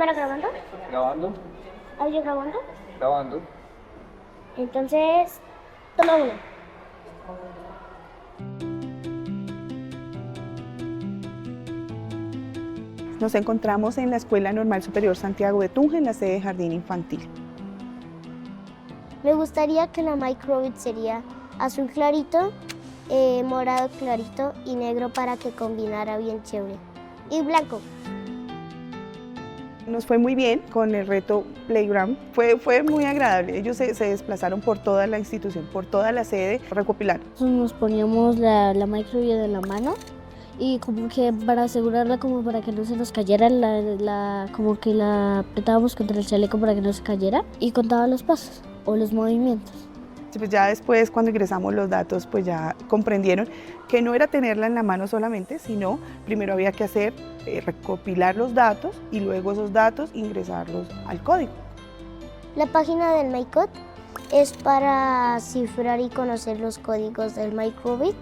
¿Cámara grabando? Grabando, ¿Audio grabando? grabando. Entonces, toma uno. Nos encontramos en la Escuela Normal Superior Santiago de Tunja, en la sede de Jardín Infantil. Me gustaría que la microbit sería azul clarito, morado clarito y negro para que combinara bien chévere. Y blanco. Nos fue muy bien con el reto Playground, fue muy agradable. Ellos se desplazaron por toda la institución, por toda la sede, recopilando. Nos poníamos la microbit en la mano y como que para asegurarla, como para que no se nos cayera, como que la apretábamos contra el chaleco para que no se cayera y contaba los pasos o los movimientos. Pues ya después, cuando ingresamos los datos, pues ya comprendieron que no era tenerla en la mano solamente, sino primero había que hacer, recopilar los datos y luego esos datos ingresarlos al código. La página del MyCode es para cifrar y conocer los códigos del microbit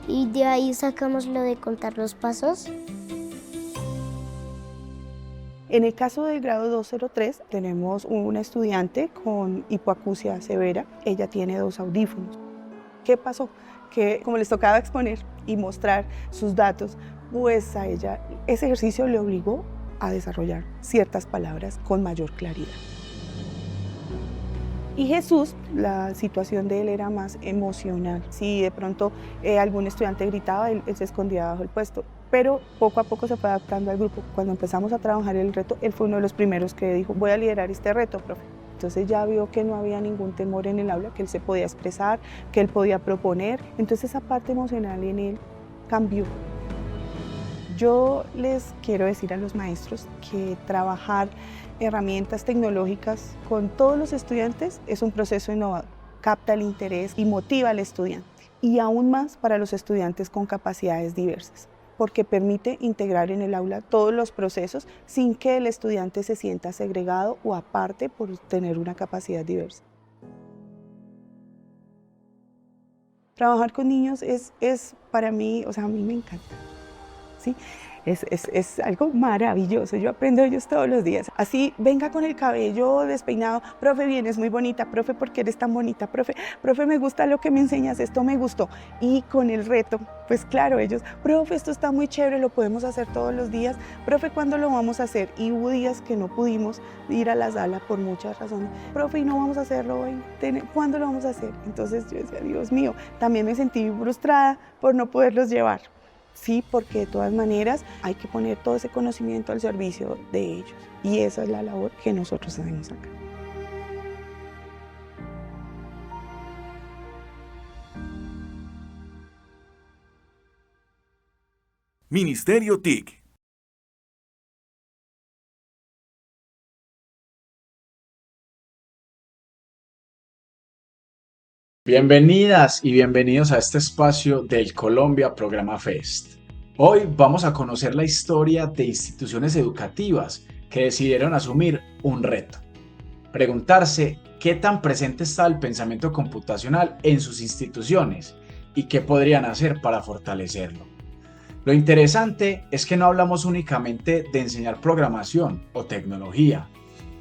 y de ahí sacamos lo de contar los pasos. En el caso del grado 203 tenemos una estudiante con hipoacusia severa, ella tiene 2 audífonos. ¿Qué pasó? Que como les tocaba exponer y mostrar sus datos, pues a ella ese ejercicio le obligó a desarrollar ciertas palabras con mayor claridad. Y Jesús, la situación de él era más emocional. Si de pronto algún estudiante gritaba, él se escondía bajo el puesto. Pero poco a poco se fue adaptando al grupo. Cuando empezamos a trabajar el reto, él fue uno de los primeros que dijo, voy a liderar este reto, profe. Entonces ya vio que no había ningún temor en el aula, que él se podía expresar, que él podía proponer. Entonces esa parte emocional en él cambió. Yo les quiero decir a los maestros que trabajar herramientas tecnológicas con todos los estudiantes es un proceso innovador. Capta el interés y motiva al estudiante. Y aún más para los estudiantes con capacidades diversas, porque permite integrar en el aula todos los procesos sin que el estudiante se sienta segregado o aparte por tener una capacidad diversa. Trabajar con niños es para mí, a mí me encanta, ¿sí? Es algo maravilloso, yo aprendo de ellos todos los días. Así venga con el cabello despeinado, profe, vienes muy bonita, profe, ¿por qué eres tan bonita? Profe, me gusta lo que me enseñas, esto me gustó. Y con el reto, pues claro, ellos, profe, esto está muy chévere, lo podemos hacer todos los días. Profe, ¿cuándo lo vamos a hacer? Y hubo días que no pudimos ir a la sala por muchas razones. Profe, ¿y no vamos a hacerlo hoy? ¿Cuándo lo vamos a hacer? Entonces yo decía, Dios mío, también me sentí frustrada por no poderlos llevar. Sí, porque de todas maneras hay que poner todo ese conocimiento al servicio de ellos. Y esa es la labor que nosotros hacemos acá. Ministerio TIC. Bienvenidas y bienvenidos a este espacio del Colombia Programa Fest. Hoy vamos a conocer la historia de instituciones educativas que decidieron asumir un reto. Preguntarse qué tan presente está el pensamiento computacional en sus instituciones y qué podrían hacer para fortalecerlo. Lo interesante es que no hablamos únicamente de enseñar programación o tecnología.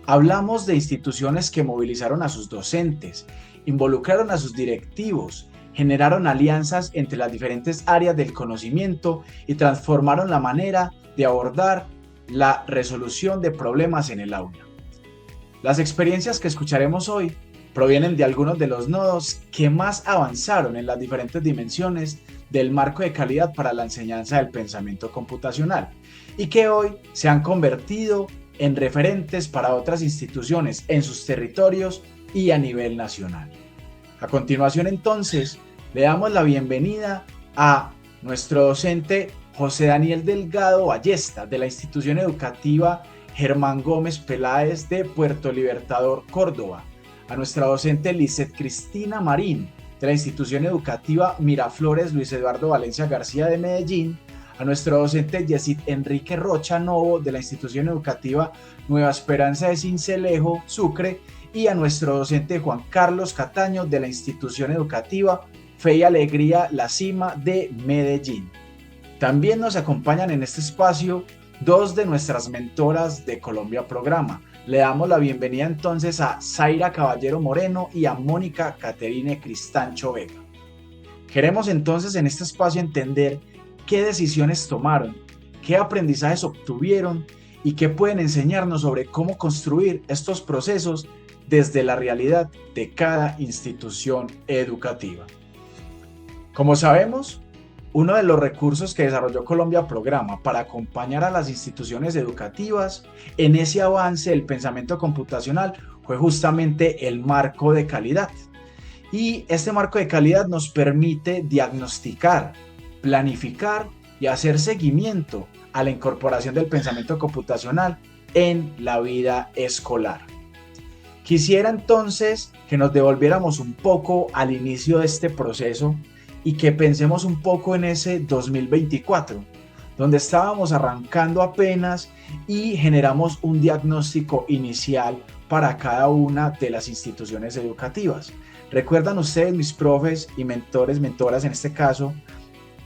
Hablamos de instituciones que movilizaron a sus docentes, involucraron a sus directivos, generaron alianzas entre las diferentes áreas del conocimiento y transformaron la manera de abordar la resolución de problemas en el aula. Las experiencias que escucharemos hoy provienen de algunos de los nodos que más avanzaron en las diferentes dimensiones del marco de calidad para la enseñanza del pensamiento computacional y que hoy se han convertido en referentes para otras instituciones en sus territorios y a nivel nacional. A continuación, entonces, le damos la bienvenida a nuestro docente José Daniel Delgado Ballesta de la institución educativa Germán Gómez Peláez de Puerto Libertador, Córdoba, a nuestra docente Lizeth Cristina Marín de la institución educativa Miraflores Luis Eduardo Valencia García de Medellín, a nuestro docente Yesid Enrique Rocha Novo de la institución educativa Nueva Esperanza de Sincelejo, Sucre, y a nuestro docente Juan Carlos Cataño de la institución educativa Fe y Alegría La Cima de Medellín. También nos acompañan en este espacio dos de nuestras mentoras de Colombia Programa. Le damos la bienvenida entonces a Zaira Caballero Moreno y a Mónica Caterine Cristancho Vega. Queremos entonces en este espacio entender qué decisiones tomaron, qué aprendizajes obtuvieron y qué pueden enseñarnos sobre cómo construir estos procesos desde la realidad de cada institución educativa. Como sabemos, uno de los recursos que desarrolló Colombia Programa para acompañar a las instituciones educativas en ese avance del pensamiento computacional fue justamente el marco de calidad. Y este marco de calidad nos permite diagnosticar, planificar y hacer seguimiento a la incorporación del pensamiento computacional en la vida escolar. Quisiera entonces que nos devolviéramos un poco al inicio de este proceso y que pensemos un poco en ese 2024, donde estábamos arrancando apenas y generamos un diagnóstico inicial para cada una de las instituciones educativas. ¿Recuerdan ustedes, mis profes y mentores, mentoras en este caso,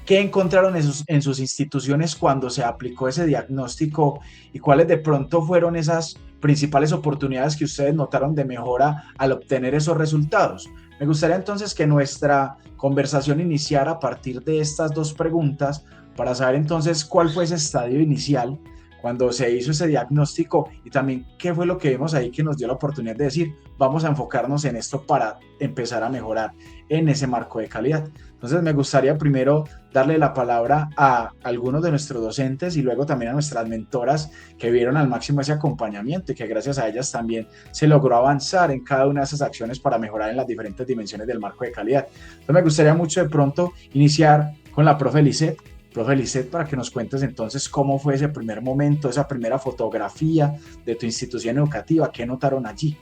qué encontraron en sus instituciones cuando se aplicó ese diagnóstico y cuáles de pronto fueron esas principales oportunidades que ustedes notaron de mejora al obtener esos resultados? Me gustaría entonces que nuestra conversación iniciara a partir de estas dos preguntas para saber entonces cuál fue ese estadio inicial cuando se hizo ese diagnóstico y también qué fue lo que vimos ahí que nos dio la oportunidad de decir vamos a enfocarnos en esto para empezar a mejorar en ese marco de calidad. Entonces me gustaría primero darle la palabra a algunos de nuestros docentes y luego también a nuestras mentoras que vieron al máximo ese acompañamiento y que gracias a ellas también se logró avanzar en cada una de esas acciones para mejorar en las diferentes dimensiones del marco de calidad. Entonces me gustaría mucho de pronto iniciar con la profe Lisette. Profe Lisette, para que nos cuentes entonces cómo fue ese primer momento, esa primera fotografía de tu institución educativa, ¿qué notaron allí?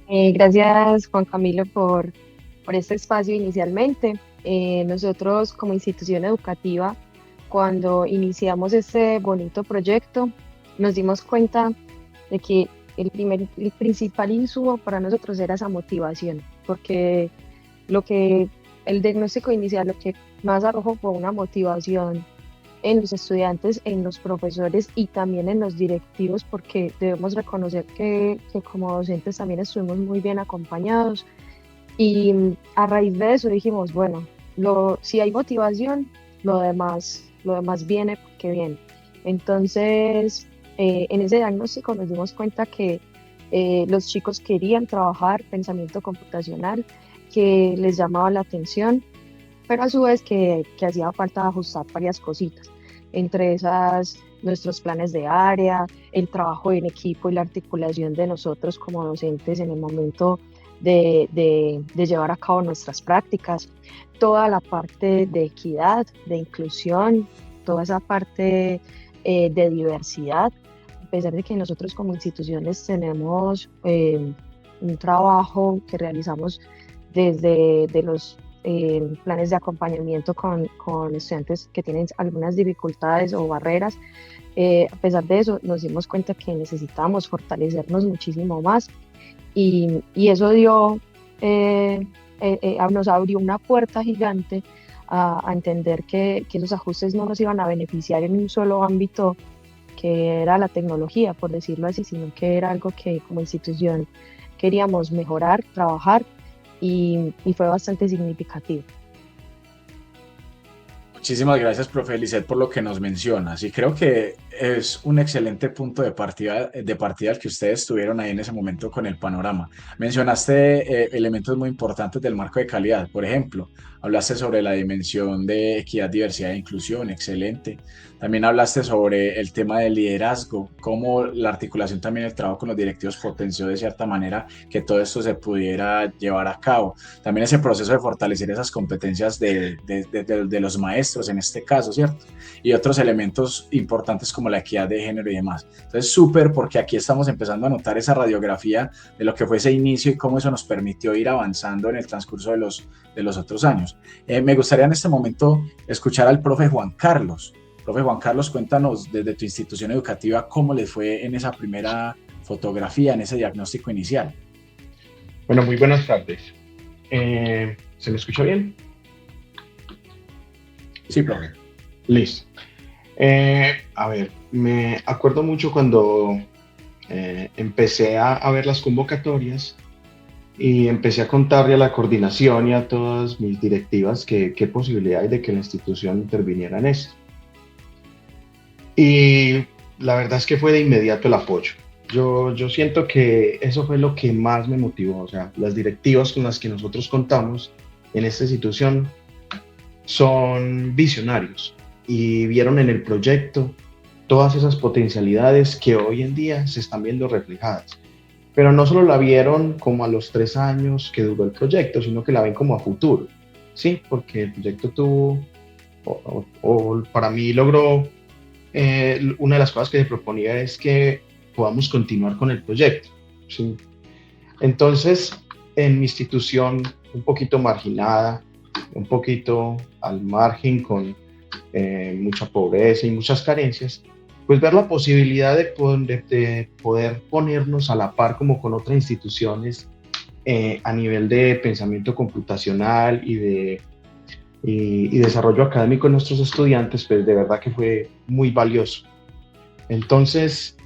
Gracias, Juan Camilo, por este espacio inicialmente. Nosotros como institución educativa, cuando iniciamos este bonito proyecto, nos dimos cuenta de que el principal insumo para nosotros era esa motivación, porque el diagnóstico inicial lo que más arrojó fue una motivación en los estudiantes, en los profesores y también en los directivos, porque debemos reconocer que como docentes también estuvimos muy bien acompañados. Y a raíz de eso dijimos, bueno, si hay motivación, lo demás viene porque viene. Entonces, en ese diagnóstico nos dimos cuenta que los chicos querían trabajar pensamiento computacional, que les llamaba la atención, pero a su vez que hacía falta ajustar varias cositas, entre esas nuestros planes de área, el trabajo en equipo y la articulación de nosotros como docentes en el momento de llevar a cabo nuestras prácticas, toda la parte de equidad, de inclusión, toda esa parte de diversidad, a pesar de que nosotros como instituciones tenemos un trabajo que realizamos desde los planes de acompañamiento con estudiantes que tienen algunas dificultades o barreras. A pesar de eso, nos dimos cuenta que necesitamos fortalecernos muchísimo más y eso nos abrió una puerta gigante a entender que los ajustes no nos iban a beneficiar en un solo ámbito que era la tecnología, por decirlo así, sino que era algo que como institución queríamos mejorar, trabajar y fue bastante significativo. Muchísimas gracias, profe Lisette, por lo que nos mencionas y creo que es un excelente punto de partida al que ustedes tuvieron ahí en ese momento con el panorama. Mencionaste elementos muy importantes del marco de calidad, por ejemplo, hablaste sobre la dimensión de equidad, diversidad e inclusión, excelente. También hablaste sobre el tema del liderazgo, cómo la articulación también del trabajo con los directivos potenció de cierta manera que todo esto se pudiera llevar a cabo. También ese proceso de fortalecer esas competencias de los maestros en este caso, ¿cierto? Y otros elementos importantes como la equidad de género y demás. Entonces, súper, porque aquí estamos empezando a notar esa radiografía de lo que fue ese inicio y cómo eso nos permitió ir avanzando en el transcurso de los otros años. Me gustaría en este momento escuchar al profe Juan Carlos. Profe Juan Carlos, cuéntanos desde tu institución educativa cómo les fue en esa primera fotografía, en ese diagnóstico inicial. Bueno, muy buenas tardes. ¿Se me escucha bien? Sí, profe. Listo. A ver, me acuerdo mucho cuando empecé a ver las convocatorias y empecé a contarle a la coordinación y a todas mis directivas qué posibilidad hay de que la institución interviniera en esto. Y la verdad es que fue de inmediato el apoyo. Yo siento que eso fue lo que más me motivó. O sea, las directivas con las que nosotros contamos en esta institución son visionarios y vieron en el proyecto todas esas potencialidades que hoy en día se están viendo reflejadas. Pero no solo la vieron como a los 3 años que duró el proyecto, sino que la ven como a futuro, ¿sí? Porque el proyecto tuvo, o para mí logró, una de las cosas que se proponía es que podamos continuar con el proyecto, ¿sí? Entonces, en mi institución, un poquito marginada, un poquito al margen, con mucha pobreza y muchas carencias, pues ver la posibilidad de poder ponernos a la par como con otras instituciones a nivel de pensamiento computacional y desarrollo académico de nuestros estudiantes, pues de verdad que fue muy valioso. Entonces,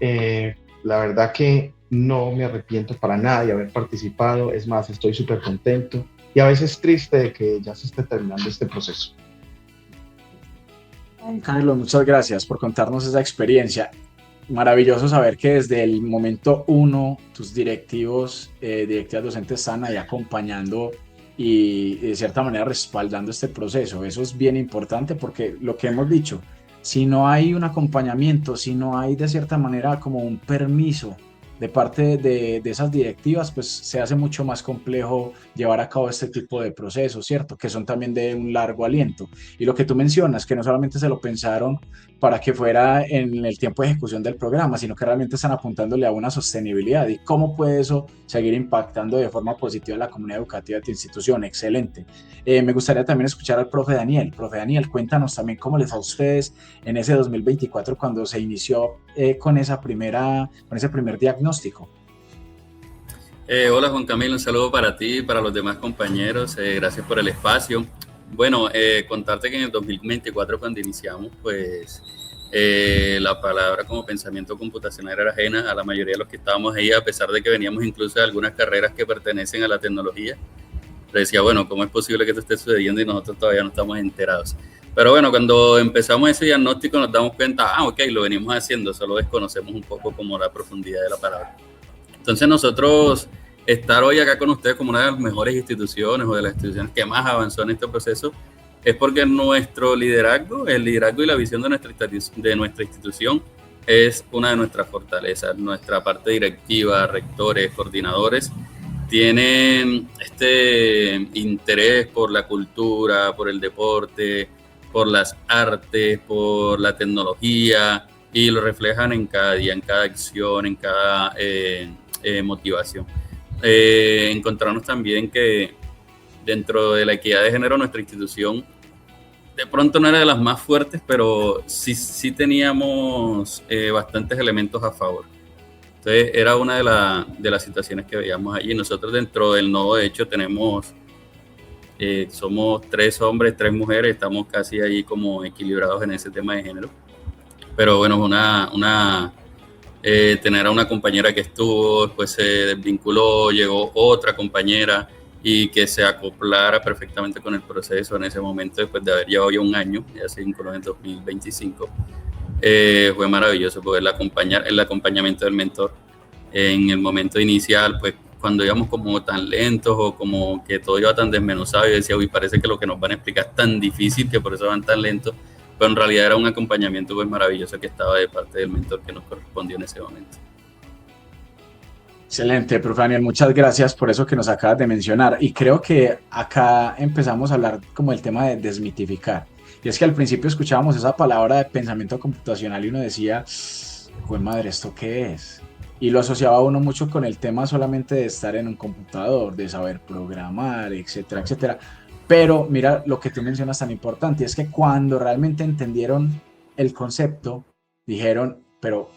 la verdad que no me arrepiento para nada de haber participado, es más, estoy súper contento y a veces triste de que ya se esté terminando este proceso. Carlos, muchas gracias por contarnos esa experiencia. Maravilloso saber que desde el momento uno tus directivos, directivas docentes están ahí acompañando y de cierta manera respaldando este proceso. Eso es bien importante porque lo que hemos dicho, si no hay un acompañamiento, si no hay de cierta manera como un permiso de parte de esas directivas, pues se hace mucho más complejo llevar a cabo este tipo de procesos, ¿cierto? Que son también de un largo aliento. Y lo que tú mencionas, que no solamente se lo pensaron para que fuera en el tiempo de ejecución del programa, sino que realmente están apuntándole a una sostenibilidad. ¿Y cómo puede eso seguir impactando de forma positiva a la comunidad educativa de tu institución? Excelente. Me gustaría también escuchar al profe Daniel. Profe Daniel, cuéntanos también cómo les fue a ustedes en ese 2024 cuando se inició con ese primer diagnóstico. Hola Juan Camilo, un saludo para ti y para los demás compañeros, gracias por el espacio. Bueno, contarte que en el 2024 cuando iniciamos, pues la palabra como pensamiento computacional era ajena a la mayoría de los que estábamos ahí, a pesar de que veníamos incluso de algunas carreras que pertenecen a la tecnología. Pero decía, bueno, ¿cómo es posible que esto esté sucediendo y nosotros todavía no estamos enterados? Pero bueno, cuando empezamos ese diagnóstico nos damos cuenta, ok, lo venimos haciendo, solo desconocemos un poco como la profundidad de la palabra. Entonces nosotros estar hoy acá con ustedes como una de las mejores instituciones o de las instituciones que más avanzó en este proceso es porque nuestro liderazgo, el liderazgo y la visión de nuestra institución es una de nuestras fortalezas. Nuestra parte directiva, rectores, coordinadores, tienen este interés por la cultura, por el deporte, por las artes, por la tecnología y lo reflejan en cada día, en cada acción, en cada motivación. Encontrarnos también que dentro de la equidad de género nuestra institución de pronto no era de las más fuertes, pero sí teníamos bastantes elementos a favor. Entonces era una de las situaciones que veíamos allí. Nosotros dentro del nodo de hecho somos 3 hombres, 3 mujeres, estamos casi ahí como equilibrados en ese tema de género. Pero bueno, tener a una compañera que estuvo, después se desvinculó, llegó otra compañera y que se acoplara perfectamente con el proceso en ese momento, después de haber llevado ya un año, ya se vinculó en 2025. Fue maravilloso poder el acompañamiento del mentor en el momento inicial, pues cuando íbamos como tan lentos o como que todo iba tan desmenuzado y decía, uy, parece que lo que nos van a explicar es tan difícil que por eso van tan lentos, pero en realidad era un acompañamiento pues maravilloso que estaba de parte del mentor que nos correspondió en ese momento. Excelente, profe Daniel, muchas gracias por eso que nos acabas de mencionar. Y creo que acá empezamos a hablar como el tema de desmitificar. Y es que al principio escuchábamos esa palabra de pensamiento computacional y uno decía, ¡jue madre, ¿esto qué es? Y lo asociaba uno mucho con el tema solamente de estar en un computador, de saber programar, etcétera, etcétera. Pero mira lo que tú mencionas tan importante, es que cuando realmente entendieron el concepto, dijeron, pero,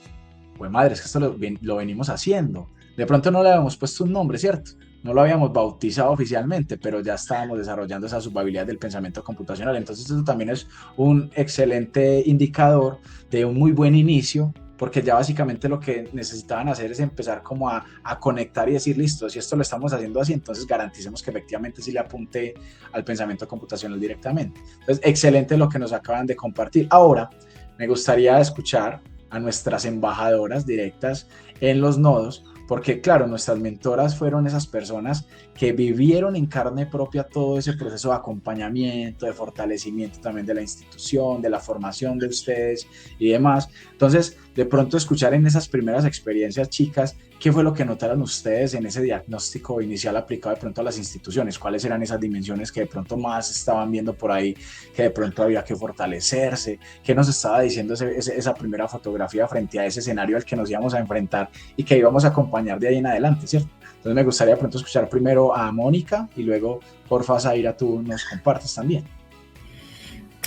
pues madre, es que esto lo venimos haciendo. De pronto no le habíamos puesto un nombre, ¿cierto? No lo habíamos bautizado oficialmente, pero ya estábamos desarrollando esa subhabilidad del pensamiento computacional. Entonces eso también es un excelente indicador de un muy buen inicio, porque ya básicamente lo que necesitaban hacer es empezar como a conectar y decir, listo, si esto lo estamos haciendo así, entonces garanticemos que efectivamente sí le apunte al pensamiento computacional directamente. Entonces, excelente lo que nos acaban de compartir. Ahora, me gustaría escuchar a nuestras embajadoras directas en los nodos, porque claro, nuestras mentoras fueron esas personas que vivieron en carne propia todo ese proceso de acompañamiento, de fortalecimiento también de la institución, de la formación de ustedes y demás. Entonces, de pronto escuchar en esas primeras experiencias, chicas, ¿qué fue lo que notaron ustedes en ese diagnóstico inicial aplicado de pronto a las instituciones? ¿Cuáles eran esas dimensiones que de pronto más estaban viendo por ahí, que de pronto había que fortalecerse? ¿Qué nos estaba diciendo esa primera fotografía frente a ese escenario al que nos íbamos a enfrentar y que íbamos a acompañar de ahí en adelante, ¿cierto? Entonces me gustaría de pronto escuchar primero a Mónica y luego, porfa, Zaira, tú nos compartes también.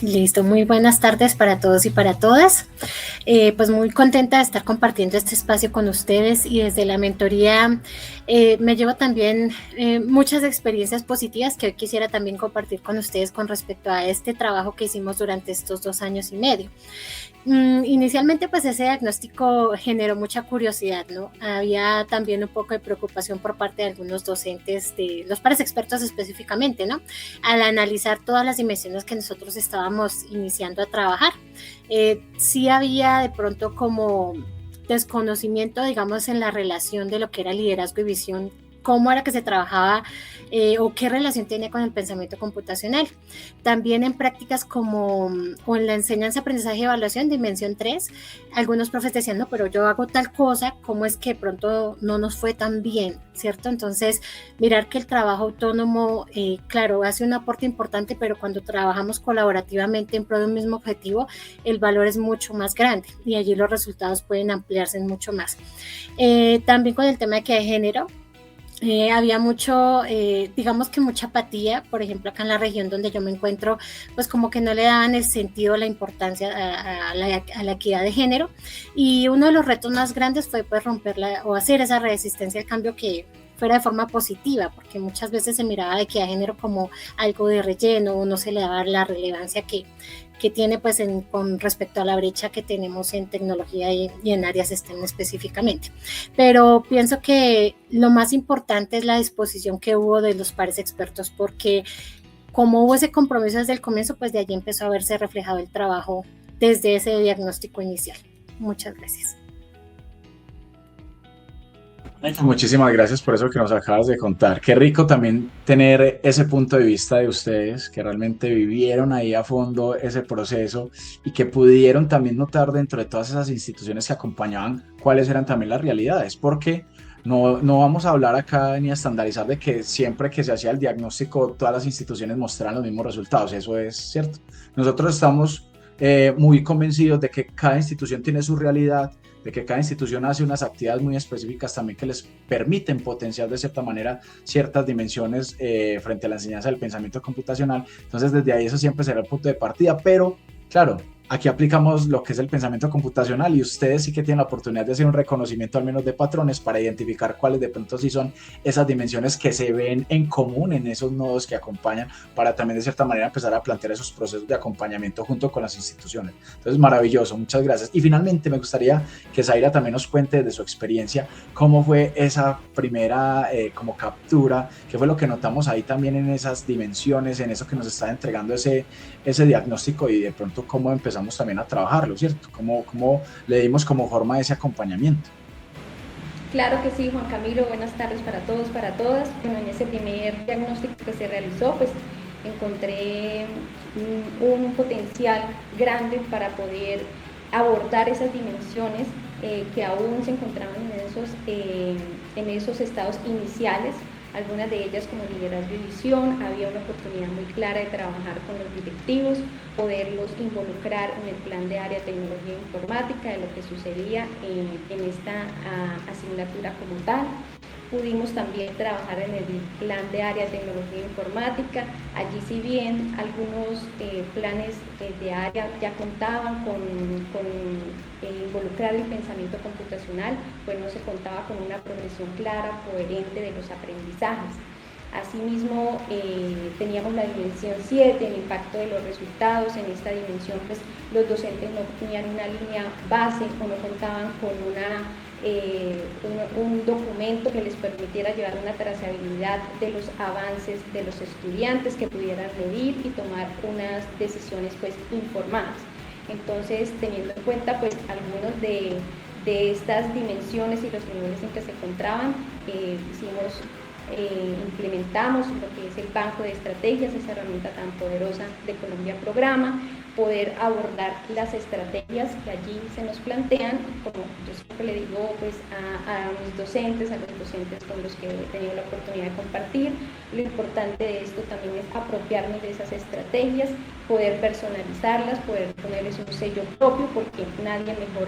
Listo, muy buenas tardes para todos y para todas. Pues muy contenta de estar compartiendo este espacio con ustedes y desde la mentoría me llevo también muchas experiencias positivas que hoy quisiera también compartir con ustedes con respecto a este trabajo que hicimos durante estos 2 años y medio. Inicialmente pues ese diagnóstico generó mucha curiosidad, ¿no? Había también un poco de preocupación por parte de algunos docentes, de los pares expertos específicamente, ¿no? Al analizar todas las dimensiones que nosotros estábamos iniciando a trabajar. Sí había de pronto como desconocimiento, digamos, en la relación de lo que era liderazgo y visión, cómo era que se trabajaba o qué relación tenía con el pensamiento computacional. También en prácticas como o en la enseñanza, aprendizaje y evaluación, dimensión 3, algunos profes decían, no, pero yo hago tal cosa, ¿cómo es que de pronto no nos fue tan bien? ¿Cierto? Entonces, mirar que el trabajo autónomo, claro, hace un aporte importante, pero cuando trabajamos colaborativamente en pro de un mismo objetivo, el valor es mucho más grande y allí los resultados pueden ampliarse mucho más. También con el tema de que de género, había mucho, digamos que mucha apatía, por ejemplo, acá en la región donde yo me encuentro, pues como que no le daban el sentido, la importancia a la equidad de género, y uno de los retos más grandes fue pues romperla o hacer esa resistencia al cambio que fuera de forma positiva, porque muchas veces se miraba la equidad de género como algo de relleno, o no se le daba la relevancia que tiene pues con respecto a la brecha que tenemos en tecnología y en áreas STEM específicamente. Pero pienso que lo más importante es la disposición que hubo de los pares expertos, porque como hubo ese compromiso desde el comienzo, pues de allí empezó a verse reflejado el trabajo desde ese diagnóstico inicial. Muchas gracias. Muchísimas gracias por eso que nos acabas de contar. Qué rico también tener ese punto de vista de ustedes, que realmente vivieron ahí a fondo ese proceso y que pudieron también notar dentro de todas esas instituciones que acompañaban cuáles eran también las realidades, porque no vamos a hablar acá ni a estandarizar de que siempre que se hacía el diagnóstico todas las instituciones mostraran los mismos resultados, eso es cierto. Nosotros estamos muy convencidos de que cada institución tiene su realidad, de que cada institución hace unas actividades muy específicas también que les permiten potenciar de cierta manera ciertas dimensiones frente a la enseñanza del pensamiento computacional. Entonces desde ahí eso siempre será el punto de partida, pero claro, aquí aplicamos lo que es el pensamiento computacional y ustedes sí que tienen la oportunidad de hacer un reconocimiento al menos de patrones para identificar cuáles de pronto sí son esas dimensiones que se ven en común en esos nodos que acompañan, para también de cierta manera empezar a plantear esos procesos de acompañamiento junto con las instituciones. Entonces, maravilloso, muchas gracias. Y finalmente me gustaría que Zaira también nos cuente desde su experiencia cómo fue esa primera como captura, qué fue lo que notamos ahí también en esas dimensiones, en eso que nos está entregando ese diagnóstico y de pronto cómo empezamos también a trabajarlo, ¿cierto? ¿Cómo le dimos como forma de ese acompañamiento? Claro que sí, Juan Camilo, buenas tardes para todos, para todas. Bueno, en ese primer diagnóstico que se realizó, pues encontré un potencial grande para poder abordar esas dimensiones que aún se encontraban en esos estados iniciales. Algunas de ellas como liderazgo y visión, había una oportunidad muy clara de trabajar con los directivos, poderlos involucrar en el plan de área de tecnología e informática, de lo que sucedía en esta asignatura como tal. pudimos también trabajar en el plan de área de tecnología informática. Allí, si bien algunos planes de área ya contaban con involucrar el pensamiento computacional, pues no se contaba con una progresión clara, coherente de los aprendizajes. Asimismo, teníamos la dimensión 7, el impacto de los resultados. En esta dimensión, pues, los docentes no tenían una línea base o no contaban con un documento que les permitiera llevar una trazabilidad de los avances de los estudiantes, que pudieran medir y tomar unas decisiones, pues, informadas. Entonces, teniendo en cuenta, pues, algunos de estas dimensiones y los niveles en que se encontraban, implementamos lo que es el banco de estrategias, esa herramienta tan poderosa de Colombia Programa, poder abordar las estrategias que allí se nos plantean, como yo siempre le digo, pues, a mis docentes, a los docentes con los que he tenido la oportunidad de compartir. Lo importante de esto también es apropiarnos de esas estrategias, poder personalizarlas, poder ponerles un sello propio, porque nadie mejor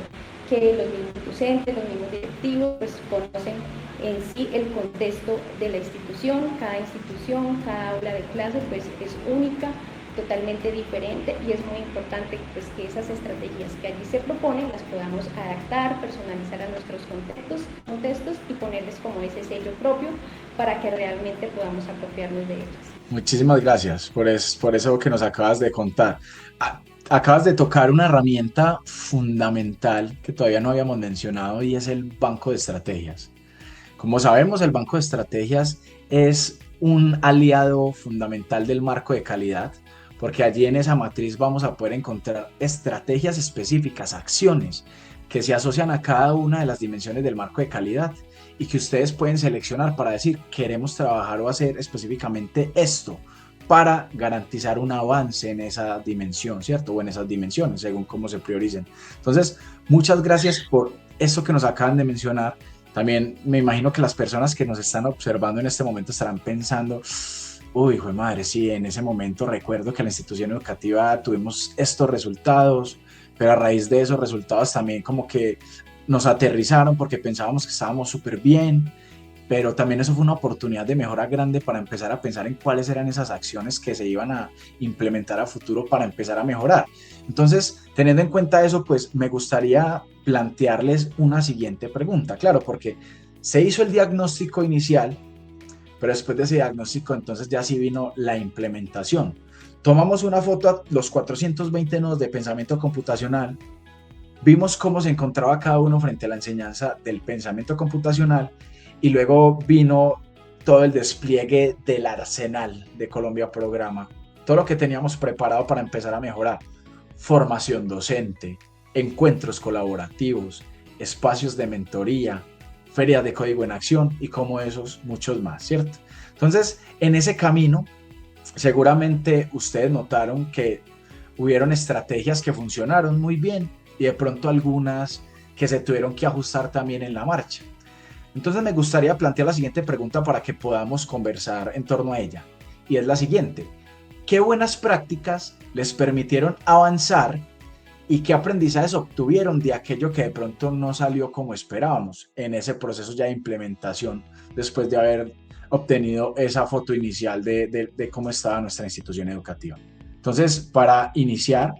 que los mismos docentes, los mismos directivos, pues conocen en sí el contexto de la institución. Cada aula de clase, pues, es única, totalmente diferente, y es muy importante, pues, que esas estrategias que allí se proponen las podamos adaptar, personalizar a nuestros contextos y ponerles como ese sello propio para que realmente podamos apropiarnos de ellas. Muchísimas gracias por eso que nos acabas de contar. Acabas de tocar una herramienta fundamental que todavía no habíamos mencionado, y es el banco de estrategias. Como sabemos, el banco de estrategias es un aliado fundamental del marco de calidad, porque allí en esa matriz vamos a poder encontrar estrategias específicas, acciones que se asocian a cada una de las dimensiones del marco de calidad, y que ustedes pueden seleccionar para decir: queremos trabajar o hacer específicamente esto para garantizar un avance en esa dimensión, ¿cierto? O en esas dimensiones, según cómo se prioricen. Entonces, muchas gracias por esto que nos acaban de mencionar. También me imagino que las personas que nos están observando en este momento estarán pensando: uy, hijo de madre, sí, en ese momento recuerdo que en la institución educativa tuvimos estos resultados, pero a raíz de esos resultados también como que nos aterrizaron porque pensábamos que estábamos súper bien, pero también eso fue una oportunidad de mejora grande para empezar a pensar en cuáles eran esas acciones que se iban a implementar a futuro para empezar a mejorar. Entonces, teniendo en cuenta eso, pues me gustaría plantearles una siguiente pregunta. Claro, porque se hizo el diagnóstico inicial, pero después de ese diagnóstico, entonces ya sí vino la implementación. Tomamos una foto a los 420 nodos de pensamiento computacional, vimos cómo se encontraba cada uno frente a la enseñanza del pensamiento computacional, y luego vino todo el despliegue del arsenal de Colombia Programa, todo lo que teníamos preparado para empezar a mejorar: formación docente, encuentros colaborativos, espacios de mentoría, ferias de código en acción y como esos muchos más, ¿cierto? Entonces, en ese camino, seguramente ustedes notaron que hubieron estrategias que funcionaron muy bien y de pronto algunas que se tuvieron que ajustar también en la marcha. Entonces me gustaría plantear la siguiente pregunta para que podamos conversar en torno a ella, y es la siguiente: ¿qué buenas prácticas les permitieron avanzar y qué aprendizajes obtuvieron de aquello que de pronto no salió como esperábamos en ese proceso ya de implementación, después de haber obtenido esa foto inicial de cómo estaba nuestra institución educativa? Entonces, para iniciar,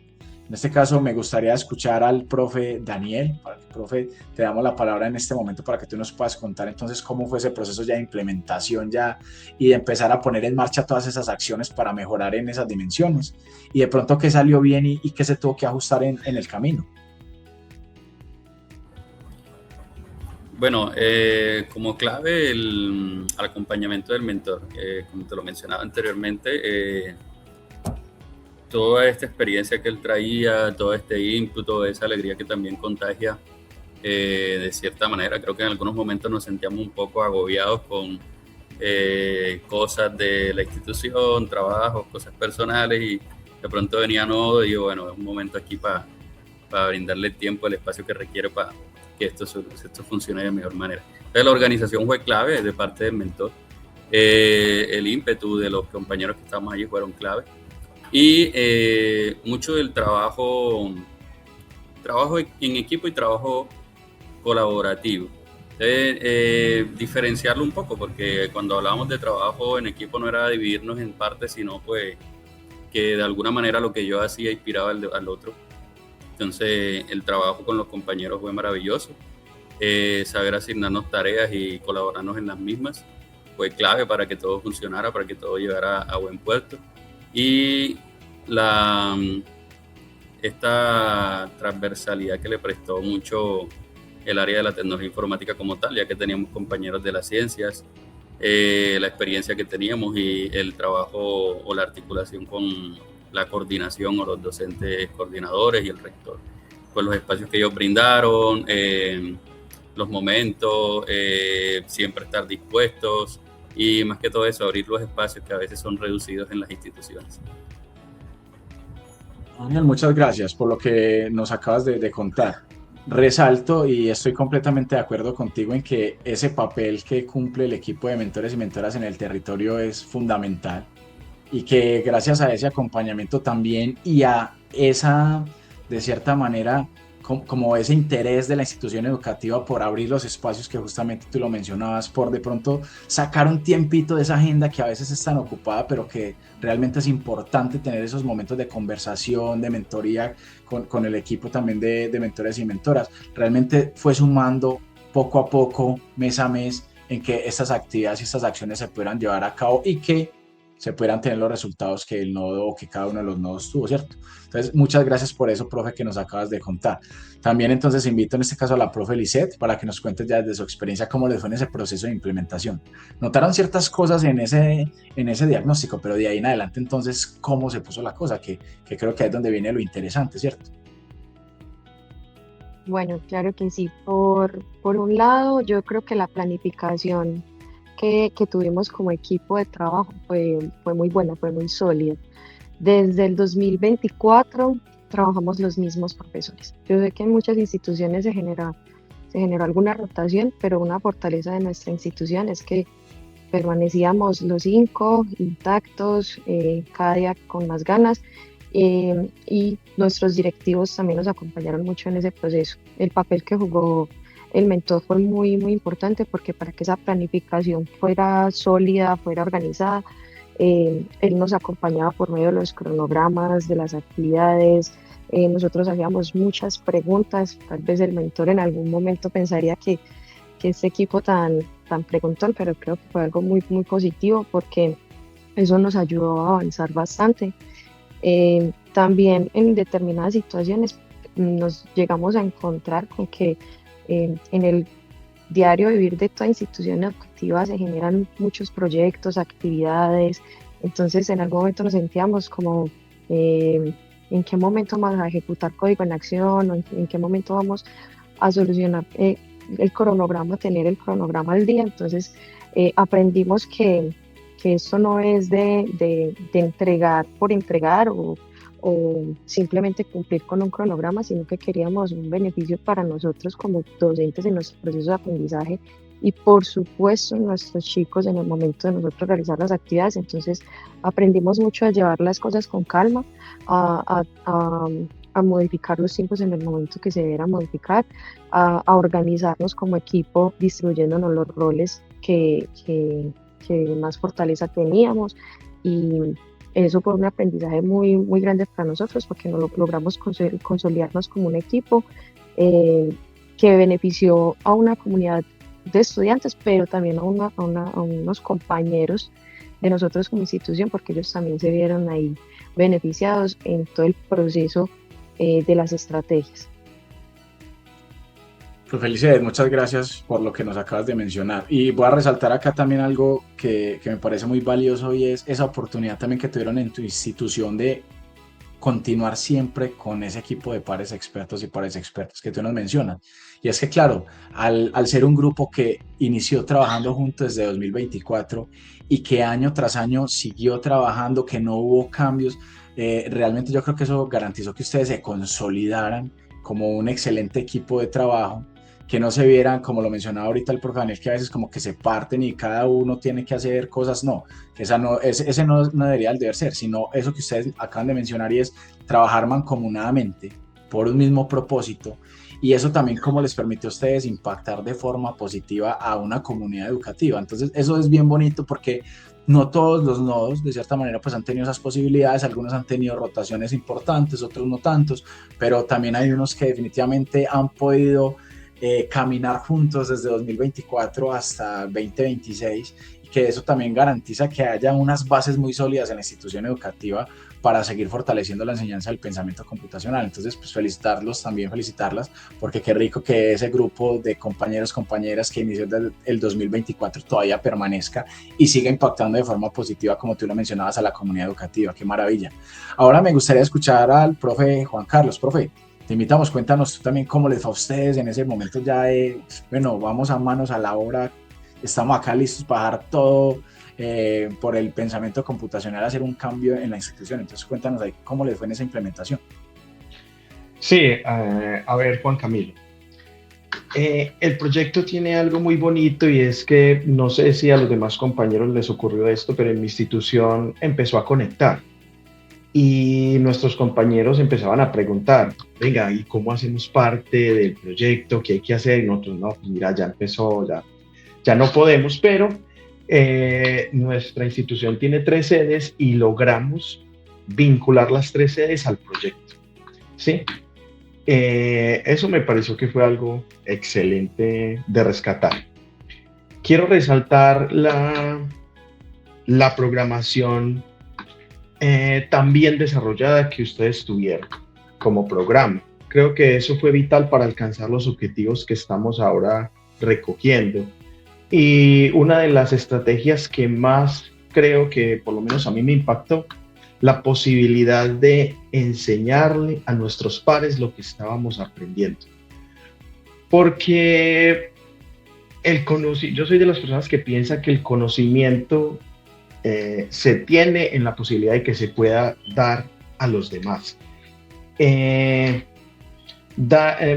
en este caso me gustaría escuchar al profe Daniel. Profe, te damos la palabra en este momento para que tú nos puedas contar entonces cómo fue ese proceso ya de implementación ya, y de empezar a poner en marcha todas esas acciones para mejorar en esas dimensiones, y de pronto qué salió bien y qué se tuvo que ajustar en el camino. Bueno, como clave el acompañamiento del mentor, como te lo mencionaba anteriormente, toda esta experiencia que él traía, todo este input, toda esa alegría que también contagia, de cierta manera. Creo que en algunos momentos nos sentíamos un poco agobiados con cosas de la institución, trabajos, cosas personales, y de pronto venía Nodo y digo, bueno, es un momento aquí para brindarle el tiempo, el espacio que requiere para que esto funcione de mejor manera. Entonces, la organización fue clave de parte del mentor. El ímpetu de los compañeros que estábamos allí fueron clave. Y mucho del trabajo en equipo y trabajo colaborativo. Entonces, diferenciarlo un poco, porque cuando hablábamos de trabajo en equipo no era dividirnos en partes, sino pues que de alguna manera lo que yo hacía inspiraba al otro. Entonces el trabajo con los compañeros fue maravilloso. Saber asignarnos tareas y colaborarnos en las mismas fue clave para que todo funcionara, para que todo llegara a buen puerto. Y esta transversalidad que le prestó mucho el área de la tecnología informática como tal, ya que teníamos compañeros de las ciencias, la experiencia que teníamos y el trabajo o la articulación con la coordinación o los docentes coordinadores y el rector. Pues los espacios que ellos brindaron, los momentos, siempre estar dispuestos y más que todo eso, abrir los espacios que a veces son reducidos en las instituciones. Daniel, muchas gracias por lo que nos acabas de contar. Resalto y estoy completamente de acuerdo contigo en que ese papel que cumple el equipo de mentores y mentoras en el territorio es fundamental y que gracias a ese acompañamiento también y a esa, de cierta manera, como ese interés de la institución educativa por abrir los espacios que justamente tú lo mencionabas, por de pronto sacar un tiempito de esa agenda que a veces es tan ocupada, pero que realmente es importante tener esos momentos de conversación, de mentoría con el equipo también de mentores y mentoras. Realmente fue sumando poco a poco, mes a mes, en que estas actividades y estas acciones se pudieran llevar a cabo y que se pudieran tener los resultados que el nodo o que cada uno de los nodos tuvo, ¿cierto? Entonces, muchas gracias por eso, profe, que nos acabas de contar. También entonces invito en este caso a la profe Lisette para que nos cuente ya desde su experiencia cómo les fue en ese proceso de implementación. Notaron ciertas cosas en ese diagnóstico, pero de ahí en adelante entonces, ¿cómo se puso la cosa? Que creo que es donde viene lo interesante, ¿cierto? Bueno, claro que sí. Por un lado, yo creo que la planificación que tuvimos como equipo de trabajo fue muy buena, fue muy sólida. Desde el 2024 trabajamos los mismos profesores. Yo sé que en muchas instituciones se generó alguna rotación, pero una fortaleza de nuestra institución es que permanecíamos los 5 intactos, cada día con más ganas, y nuestros directivos también nos acompañaron mucho en ese proceso. El papel que jugó el mentor fue muy, muy importante porque para que esa planificación fuera sólida, fuera organizada, él nos acompañaba por medio de los cronogramas, de las actividades. Nosotros hacíamos muchas preguntas. Tal vez el mentor en algún momento pensaría que este equipo tan preguntón, pero creo que fue algo muy, muy positivo porque eso nos ayudó a avanzar bastante. También en determinadas situaciones nos llegamos a encontrar con que en el diario vivir de toda institución educativa se generan muchos proyectos, actividades. Entonces en algún momento nos sentíamos como en qué momento vamos a ejecutar código en acción, o en qué momento vamos a solucionar el cronograma, tener el cronograma al día. Entonces aprendimos que esto no es de entregar por entregar o simplemente cumplir con un cronograma, sino que queríamos un beneficio para nosotros como docentes en nuestro proceso de aprendizaje y por supuesto nuestros chicos en el momento de nosotros realizar las actividades. Entonces aprendimos mucho a llevar las cosas con calma, a modificar los tiempos en el momento que se debiera modificar, a organizarnos como equipo distribuyéndonos los roles que más fortaleza teníamos, y eso fue un aprendizaje muy, muy grande para nosotros porque logramos consolidarnos como un equipo que benefició a una comunidad de estudiantes, pero también a unos compañeros de nosotros como institución, porque ellos también se vieron ahí beneficiados en todo el proceso de las estrategias. Felicidades, muchas gracias por lo que nos acabas de mencionar. Y voy a resaltar acá también algo que me parece muy valioso, y es esa oportunidad también que tuvieron en tu institución de continuar siempre con ese equipo de pares expertos y pares expertos que tú nos mencionas. Y es que, claro, al ser un grupo que inició trabajando juntos desde 2024 y que año tras año siguió trabajando, que no hubo cambios, realmente yo creo que eso garantizó que ustedes se consolidaran como un excelente equipo de trabajo, que no se vieran, como lo mencionaba ahorita el profe Daniel, que a veces como que se parten y cada uno tiene que hacer cosas. No, ese no debería el deber ser, sino eso que ustedes acaban de mencionar, y es trabajar mancomunadamente por un mismo propósito y eso también cómo les permite a ustedes impactar de forma positiva a una comunidad educativa. Entonces eso es bien bonito porque no todos los nodos de cierta manera pues han tenido esas posibilidades, algunos han tenido rotaciones importantes, otros no tantos, pero también hay unos que definitivamente han podido caminar juntos desde 2024 hasta 2026, y que eso también garantiza que haya unas bases muy sólidas en la institución educativa para seguir fortaleciendo la enseñanza del pensamiento computacional. Entonces, pues felicitarlos, también felicitarlas, porque qué rico que ese grupo de compañeros, compañeras que inició desde el 2024 todavía permanezca y siga impactando de forma positiva, como tú lo mencionabas, a la comunidad educativa. Qué maravilla. Ahora me gustaría escuchar al profe Juan Carlos. Profe, te invitamos, cuéntanos tú también cómo les fue a ustedes en ese momento ya de, bueno, vamos a manos a la obra, estamos acá listos para dar todo por el pensamiento computacional, hacer un cambio en la institución. Entonces cuéntanos ahí cómo les fue en esa implementación. Sí, a ver, Juan Camilo. El proyecto tiene algo muy bonito y es que no sé si a los demás compañeros les ocurrió esto, pero en mi institución empezó a conectar. Y nuestros compañeros empezaban a preguntar, venga, ¿y cómo hacemos parte del proyecto? ¿Qué hay que hacer? Y nosotros, no, pues mira, ya empezó, ya no podemos, pero nuestra institución tiene 3 sedes y logramos vincular las 3 sedes al proyecto, ¿sí? Eso me pareció que fue algo excelente de rescatar. Quiero resaltar la programación también desarrollada que ustedes tuvieron como programa. Creo que eso fue vital para alcanzar los objetivos que estamos ahora recogiendo. Y una de las estrategias que más creo que por lo menos a mí me impactó, la posibilidad de enseñarle a nuestros pares lo que estábamos aprendiendo. Porque yo soy de las personas que piensa que el conocimiento se tiene en la posibilidad de que se pueda dar a los demás.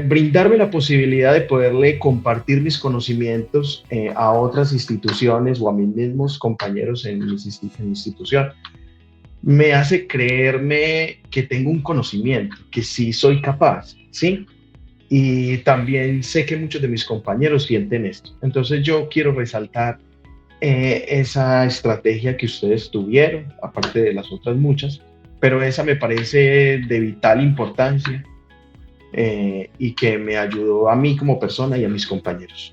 Brindarme la posibilidad de poderle compartir mis conocimientos a otras instituciones o a mis mismos compañeros en mi institución, me hace creerme que tengo un conocimiento, que sí soy capaz, ¿sí? Y también sé que muchos de mis compañeros sienten esto. Entonces yo quiero resaltar esa estrategia que ustedes tuvieron, aparte de las otras muchas, pero esa me parece de vital importancia y que me ayudó a mí como persona y a mis compañeros.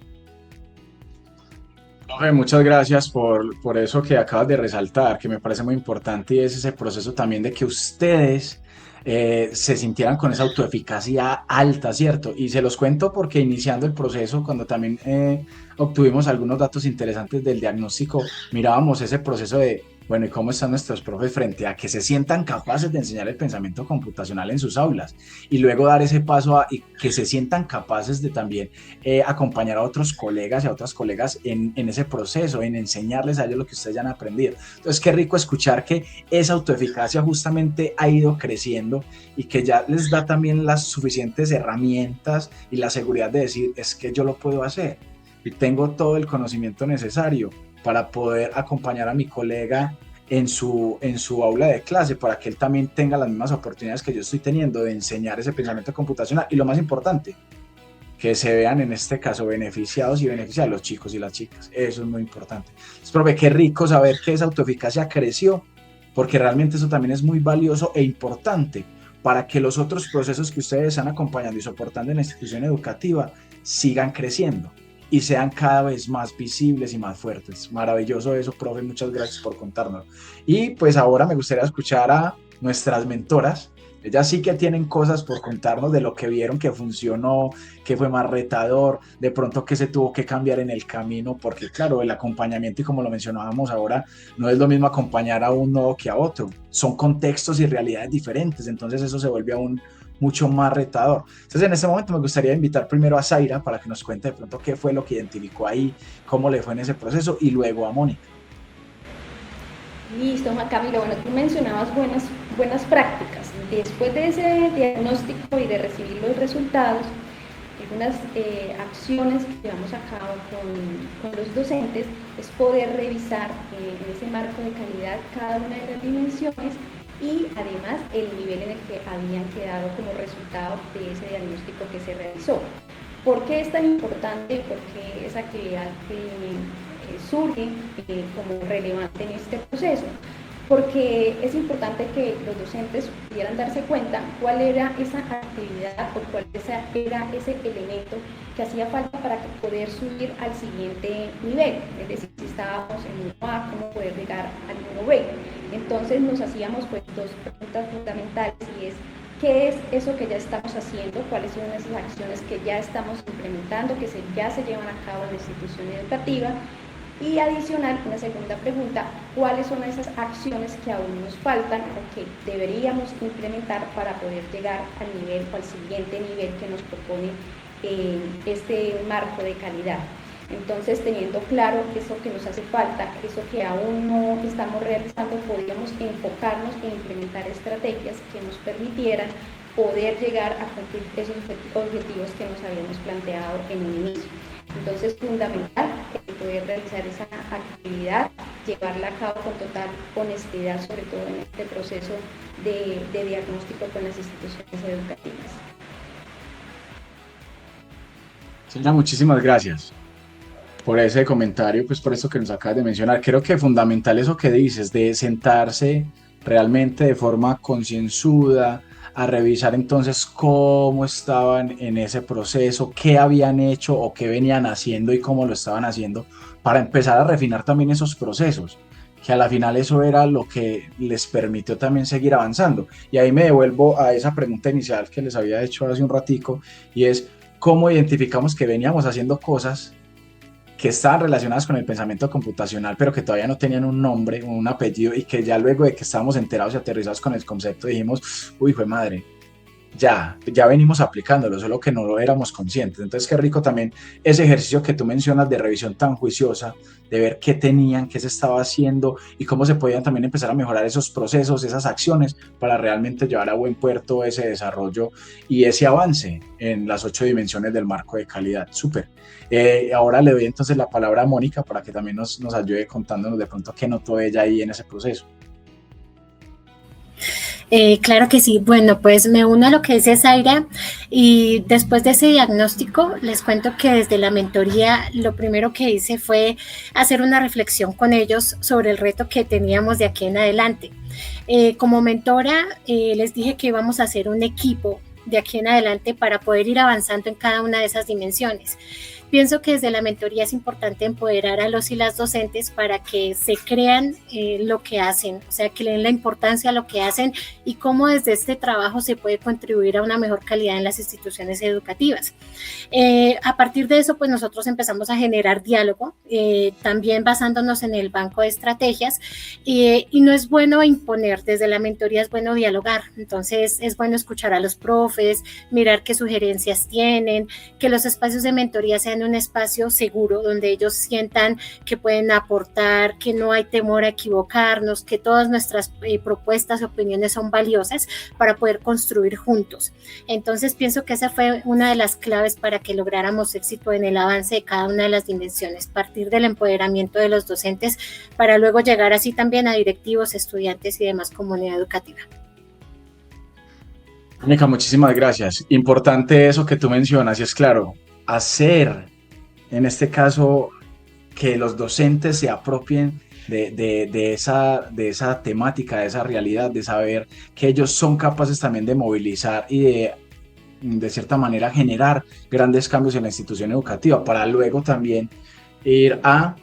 Muchas gracias por eso que acabas de resaltar, que me parece muy importante, y es ese proceso también de que ustedes se sintieran con esa autoeficacia alta, ¿cierto? Y se los cuento porque iniciando el proceso, cuando también obtuvimos algunos datos interesantes del diagnóstico, mirábamos ese proceso de, bueno, ¿y cómo están nuestros profes frente a que se sientan capaces de enseñar el pensamiento computacional en sus aulas? Y luego dar ese paso a que se sientan capaces de también acompañar a otros colegas y a otras colegas en ese proceso, en enseñarles a ellos lo que ustedes ya han aprendido. Entonces, qué rico escuchar que esa autoeficacia justamente ha ido creciendo y que ya les da también las suficientes herramientas y la seguridad de decir, es que yo lo puedo hacer y tengo todo el conocimiento necesario para poder acompañar a mi colega en su aula de clase, para que él también tenga las mismas oportunidades que yo estoy teniendo de enseñar ese pensamiento computacional. Y lo más importante, que se vean en este caso beneficiados y beneficiados los chicos y las chicas. Eso es muy importante. Entonces, profe, qué rico saber que esa autoeficacia creció, porque realmente eso también es muy valioso e importante para que los otros procesos que ustedes están acompañando y soportando en la institución educativa sigan creciendo y sean cada vez más visibles y más fuertes. Maravilloso eso, profe, muchas gracias por contárnoslo. Y pues ahora me gustaría escuchar a nuestras mentoras. Ellas sí que tienen cosas por contarnos de lo que vieron que funcionó, que fue más retador, de pronto que se tuvo que cambiar en el camino, porque claro, el acompañamiento, y como lo mencionábamos ahora, no es lo mismo acompañar a uno que a otro. Son contextos y realidades diferentes, entonces eso se vuelve aún mucho más retador. Entonces en este momento me gustaría invitar primero a Zaira para que nos cuente de pronto qué fue lo que identificó ahí, cómo le fue en ese proceso, y luego a Mónica. Listo, Juan Camilo. Bueno, tú mencionabas buenas prácticas. Después de ese diagnóstico y de recibir los resultados, algunas acciones que llevamos a cabo con los docentes es poder revisar en ese marco de calidad cada una de las dimensiones y además el nivel en el que habían quedado como resultado de ese diagnóstico que se realizó. ¿Por qué es tan importante? Porque esa actividad surge como relevante en este proceso. Porque es importante que los docentes pudieran darse cuenta cuál era esa actividad o cuál era ese elemento que hacía falta para poder subir al siguiente nivel, es decir, si estábamos en 1A, cómo poder llegar al 1B. Entonces nos hacíamos pues dos preguntas fundamentales, y es ¿qué es eso que ya estamos haciendo? ¿Cuáles son esas acciones que ya estamos implementando, que ya se llevan a cabo en la institución educativa? Y adicional, una segunda pregunta, ¿cuáles son esas acciones que aún nos faltan o que deberíamos implementar para poder llegar al nivel o al siguiente nivel que nos propone este marco de calidad? Entonces, teniendo claro eso que nos hace falta, eso que aún no estamos realizando, podríamos enfocarnos en implementar estrategias que nos permitieran poder llegar a cumplir esos objetivos que nos habíamos planteado en un inicio. Entonces, fundamental poder realizar esa actividad, llevarla a cabo con total honestidad, sobre todo en este proceso de diagnóstico con las instituciones educativas. Señora, muchísimas gracias por ese comentario, pues por eso que nos acabas de mencionar. Creo que es fundamental eso que dices, de sentarse realmente de forma concienzuda, a revisar entonces cómo estaban en ese proceso, qué habían hecho o qué venían haciendo y cómo lo estaban haciendo, para empezar a refinar también esos procesos, que a la final eso era lo que les permitió también seguir avanzando. Y ahí me devuelvo a esa pregunta inicial que les había hecho hace un ratico, y es cómo identificamos que veníamos haciendo cosas que estaban relacionadas con el pensamiento computacional, pero que todavía no tenían un nombre, un apellido, y que ya luego de que estábamos enterados y aterrizados con el concepto dijimos, uy, fue madre, ya venimos aplicándolo, solo que no lo éramos conscientes. Entonces, qué rico también ese ejercicio que tú mencionas de revisión tan juiciosa, de ver qué tenían, qué se estaba haciendo y cómo se podían también empezar a mejorar esos procesos, esas acciones, para realmente llevar a buen puerto ese desarrollo y ese avance en las 8 dimensiones del marco de calidad. Súper. Ahora le doy entonces la palabra a Mónica para que también nos ayude contándonos de pronto qué notó ella ahí en ese proceso. Claro que sí. Bueno, pues me uno a lo que dice Zaira, y después de ese diagnóstico les cuento que desde la mentoría lo primero que hice fue hacer una reflexión con ellos sobre el reto que teníamos de aquí en adelante. Como mentora les dije que íbamos a hacer un equipo de aquí en adelante para poder ir avanzando en cada una de esas dimensiones. Pienso que desde la mentoría es importante empoderar a los y las docentes para que se crean lo que hacen, o sea, que le den la importancia a lo que hacen y cómo desde este trabajo se puede contribuir a una mejor calidad en las instituciones educativas. A partir de eso, pues nosotros empezamos a generar diálogo, también basándonos en el banco de estrategias, y no es bueno imponer, desde la mentoría es bueno dialogar. Entonces es bueno escuchar a los profes, mirar qué sugerencias tienen, que los espacios de mentoría sean un espacio seguro donde ellos sientan que pueden aportar, que no hay temor a equivocarnos, que todas nuestras propuestas y opiniones son valiosas para poder construir juntos. Entonces pienso que esa fue una de las claves para que lográramos éxito en el avance de cada una de las dimensiones, partir del empoderamiento de los docentes para luego llegar así también a directivos, estudiantes y demás comunidad educativa. Mónica, muchísimas gracias. Importante eso que tú mencionas, y es claro, hacer, en este caso, que los docentes se apropien de esa temática, de esa realidad, de saber que ellos son capaces también de movilizar y de cierta manera generar grandes cambios en la institución educativa, para luego también ir a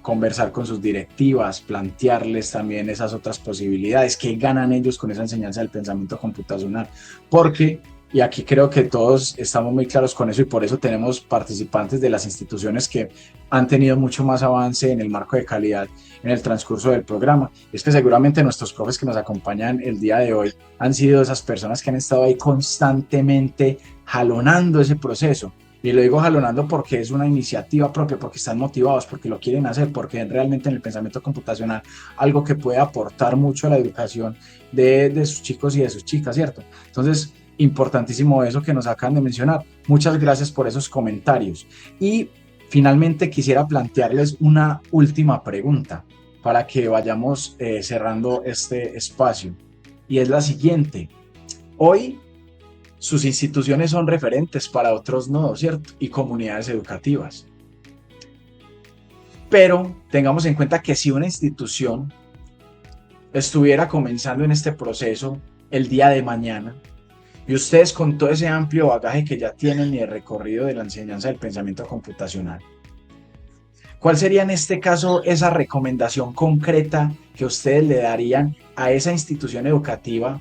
conversar con sus directivas, plantearles también esas otras posibilidades, que ganan ellos con esa enseñanza del pensamiento computacional, porque, y aquí creo que todos estamos muy claros con eso, y por eso tenemos participantes de las instituciones que han tenido mucho más avance en el marco de calidad en el transcurso del programa. Es que seguramente nuestros profes que nos acompañan el día de hoy han sido esas personas que han estado ahí constantemente jalonando ese proceso. Y lo digo jalonando porque es una iniciativa propia, porque están motivados, porque lo quieren hacer, porque ven realmente en el pensamiento computacional algo que puede aportar mucho a la educación de sus chicos y de sus chicas, ¿cierto? Entonces, importantísimo eso que nos acaban de mencionar. Muchas gracias por esos comentarios. Y finalmente quisiera plantearles una última pregunta para que vayamos cerrando este espacio. Y es la siguiente. Hoy sus instituciones son referentes para otros nodos, ¿cierto? Y comunidades educativas. Pero tengamos en cuenta que si una institución estuviera comenzando en este proceso el día de mañana, y ustedes con todo ese amplio bagaje que ya tienen y el recorrido de la enseñanza del pensamiento computacional, ¿cuál sería en este caso esa recomendación concreta que ustedes le darían a esa institución educativa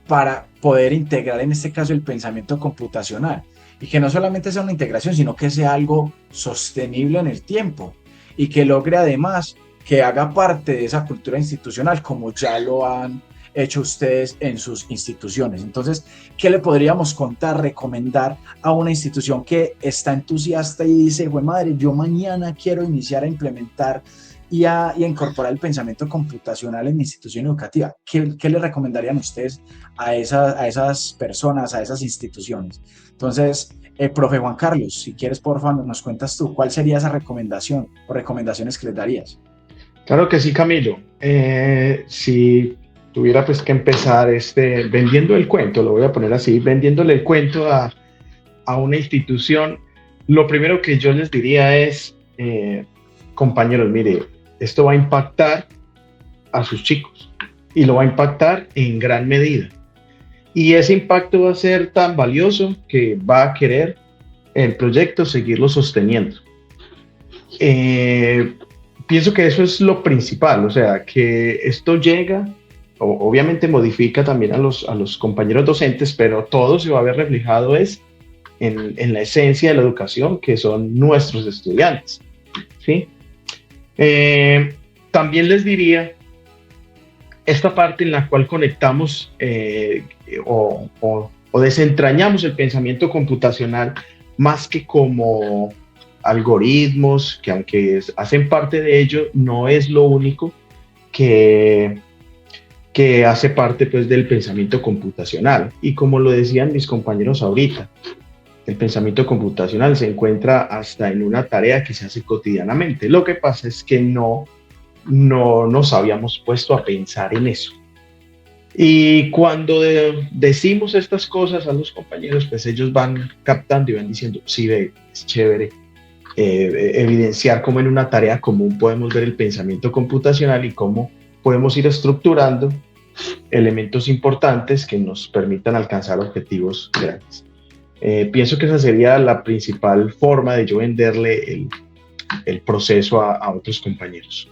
para poder integrar en este caso el pensamiento computacional? Y que no solamente sea una integración, sino que sea algo sostenible en el tiempo y que logre además que haga parte de esa cultura institucional como ya lo han hecho ustedes en sus instituciones. Entonces, ¿qué le podríamos contar, recomendar a una institución que está entusiasta y dice, güey madre, yo mañana quiero iniciar a implementar y a incorporar el pensamiento computacional en mi institución educativa? ¿Qué le recomendarían ustedes a esas personas, a esas instituciones? Entonces, profe Juan Carlos, si quieres, por favor, nos cuentas tú, ¿cuál sería esa recomendación o recomendaciones que les darías? Claro que sí, Camilo. Si tuviera pues que empezar vendiendo el cuento, lo voy a poner así, vendiéndole el cuento a una institución, lo primero que yo les diría es, compañeros, mire, esto va a impactar a sus chicos y lo va a impactar en gran medida. Y ese impacto va a ser tan valioso que va a querer el proyecto seguirlo sosteniendo. Pienso que eso es lo principal, o sea, que esto llega, obviamente modifica también a los compañeros docentes, pero todo se va a ver reflejado en la esencia de la educación, que son nuestros estudiantes, ¿sí? También les diría esta parte en la cual conectamos o desentrañamos el pensamiento computacional más que como algoritmos, que aunque hacen parte de ello, no es lo único que hace parte pues del pensamiento computacional. Y como lo decían mis compañeros ahorita, el pensamiento computacional se encuentra hasta en una tarea que se hace cotidianamente. Lo que pasa es que no nos habíamos puesto a pensar en eso. Y cuando decimos estas cosas a los compañeros, pues ellos van captando y van diciendo, sí, ve, es chévere evidenciar cómo en una tarea común podemos ver el pensamiento computacional y cómo podemos ir estructurando elementos importantes que nos permitan alcanzar objetivos grandes. Pienso que esa sería la principal forma de yo venderle el proceso a otros compañeros.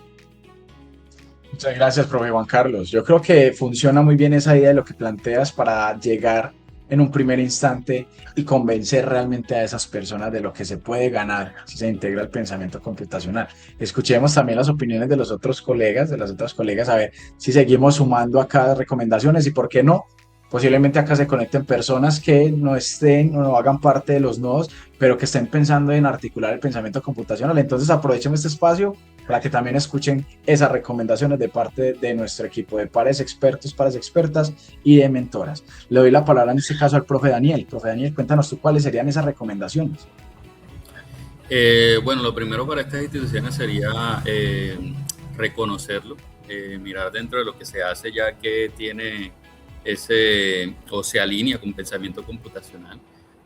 Muchas gracias, profe Juan Carlos. Yo creo que funciona muy bien esa idea de lo que planteas para llegar en un primer instante y convencer realmente a esas personas de lo que se puede ganar si se integra el pensamiento computacional. Escuchemos también las opiniones de los otros colegas, de las otras colegas, a ver si seguimos sumando acá recomendaciones y por qué no. Posiblemente acá se conecten personas que no estén o no hagan parte de los nodos, pero que estén pensando en articular el pensamiento computacional. Entonces aprovechemos este espacio para que también escuchen esas recomendaciones de parte de nuestro equipo de pares expertos, pares expertas y de mentoras. Le doy la palabra en este caso al profe Daniel. Profe Daniel, cuéntanos tú cuáles serían esas recomendaciones. Bueno, lo primero para estas instituciones sería reconocerlo, mirar dentro de lo que se hace ya que tiene o se alinea con pensamiento computacional.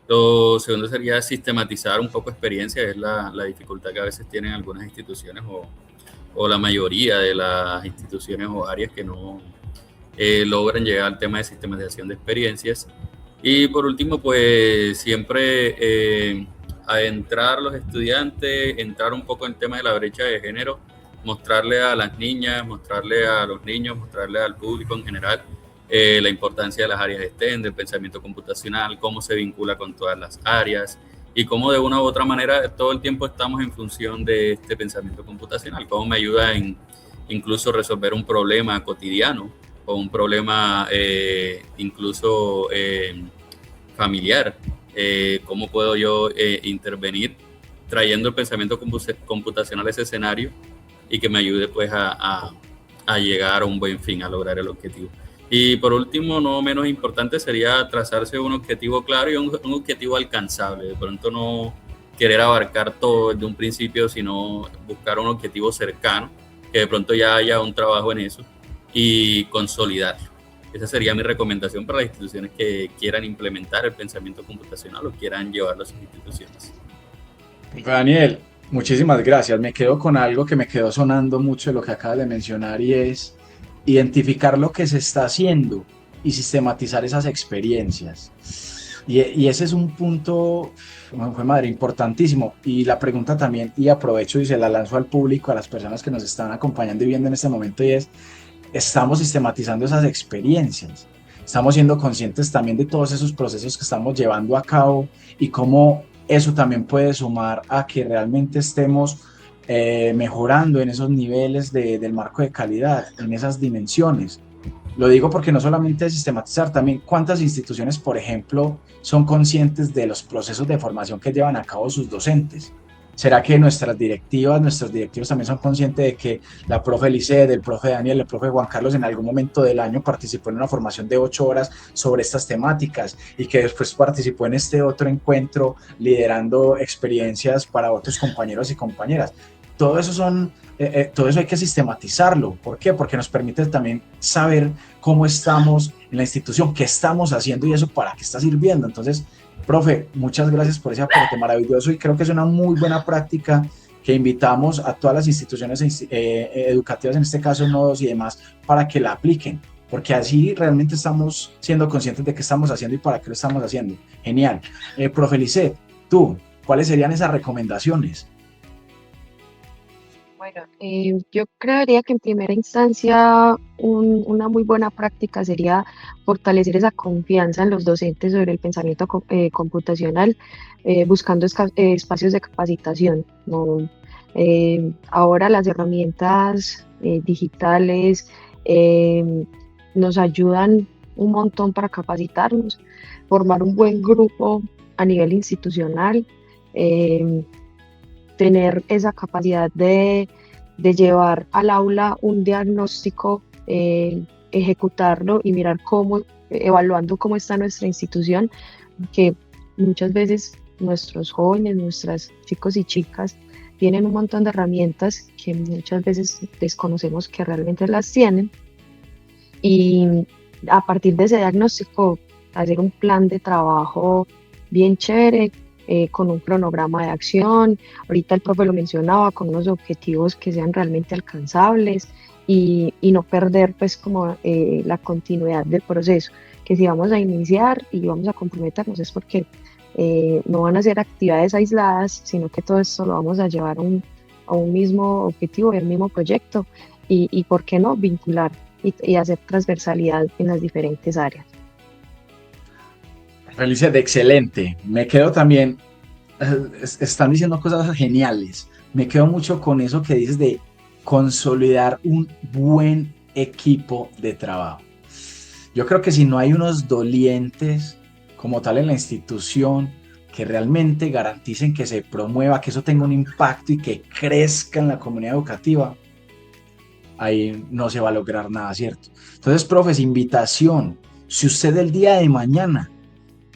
Lo segundo sería sistematizar un poco experiencia, es la dificultad que a veces tienen algunas instituciones o la mayoría de las instituciones o áreas que no logran llegar al tema de sistematización de experiencias. Y por último, pues siempre adentrar a los estudiantes, entrar un poco en el tema de la brecha de género, mostrarle a las niñas, mostrarle a los niños, mostrarle al público en general la importancia de las áreas STEM, del pensamiento computacional, cómo se vincula con todas las áreas y cómo de una u otra manera todo el tiempo estamos en función de este pensamiento computacional, cómo me ayuda en incluso resolver un problema cotidiano o un problema incluso familiar, cómo puedo yo intervenir trayendo el pensamiento computacional a ese escenario y que me ayude pues a llegar a un buen fin, a lograr el objetivo. Y por último, no menos importante, sería trazarse un objetivo claro y un objetivo alcanzable. De pronto no querer abarcar todo desde un principio, sino buscar un objetivo cercano que de pronto ya haya un trabajo en eso y consolidarlo. Esa sería mi recomendación para las instituciones que quieran implementar el pensamiento computacional o quieran llevarlo a sus instituciones. Daniel, muchísimas gracias. Me quedo con algo que me quedó sonando mucho de lo que acabas de mencionar y es identificar lo que se está haciendo y sistematizar esas experiencias. Y ese es un punto, fue madre, importantísimo. Y la pregunta también, y aprovecho y se la lanzo al público, a las personas que nos están acompañando y viendo en este momento, y es, estamos sistematizando esas experiencias. Estamos siendo conscientes también de todos esos procesos que estamos llevando a cabo y cómo eso también puede sumar a que realmente estemos mejorando en esos niveles del marco de calidad, en esas dimensiones. Lo digo porque no solamente sistematizar, también cuántas instituciones, por ejemplo, son conscientes de los procesos de formación que llevan a cabo sus docentes. ¿Será que nuestros directivos también son conscientes de que la profe Lisset, el profe Daniel, el profe Juan Carlos en algún momento del año participó en una formación de 8 horas sobre estas temáticas y que después participó en este otro encuentro liderando experiencias para otros compañeros y compañeras? Todo eso todo eso hay que sistematizarlo. ¿Por qué? Porque nos permite también saber cómo estamos en la institución, qué estamos haciendo y eso para qué está sirviendo. Entonces, profe, muchas gracias por ese aporte maravilloso y creo que es una muy buena práctica que invitamos a todas las instituciones educativas, en este caso nodos y demás, para que la apliquen, porque así realmente estamos siendo conscientes de qué estamos haciendo y para qué lo estamos haciendo. Genial. Profe Lisset, tú, ¿cuáles serían esas recomendaciones? Bueno, yo creería que en primera instancia una muy buena práctica sería fortalecer esa confianza en los docentes sobre el pensamiento computacional, buscando espacios de capacitación, ¿no? Ahora las herramientas digitales nos ayudan un montón para capacitarnos, formar un buen grupo a nivel institucional, tener esa capacidad de llevar al aula un diagnóstico, ejecutarlo y mirar evaluando cómo está nuestra institución, que muchas veces nuestros jóvenes, nuestros chicos y chicas tienen un montón de herramientas que muchas veces desconocemos que realmente las tienen, y a partir de ese diagnóstico hacer un plan de trabajo bien chévere, con un cronograma de acción. Ahorita el profe lo mencionaba, con unos objetivos que sean realmente alcanzables y no perder pues como la continuidad del proceso, que si vamos a iniciar y vamos a comprometernos es porque no van a ser actividades aisladas, sino que todo esto lo vamos a llevar a un mismo objetivo y al mismo proyecto y por qué no vincular y hacer transversalidad en las diferentes áreas. Felicia, de excelente. Me quedo también, están diciendo cosas geniales. Me quedo mucho con eso que dices de consolidar un buen equipo de trabajo. Yo creo que si no hay unos dolientes como tal en la institución que realmente garanticen que se promueva, que eso tenga un impacto y que crezca en la comunidad educativa, ahí no se va a lograr nada, ¿cierto? Entonces, profes, invitación. Si usted el día de mañana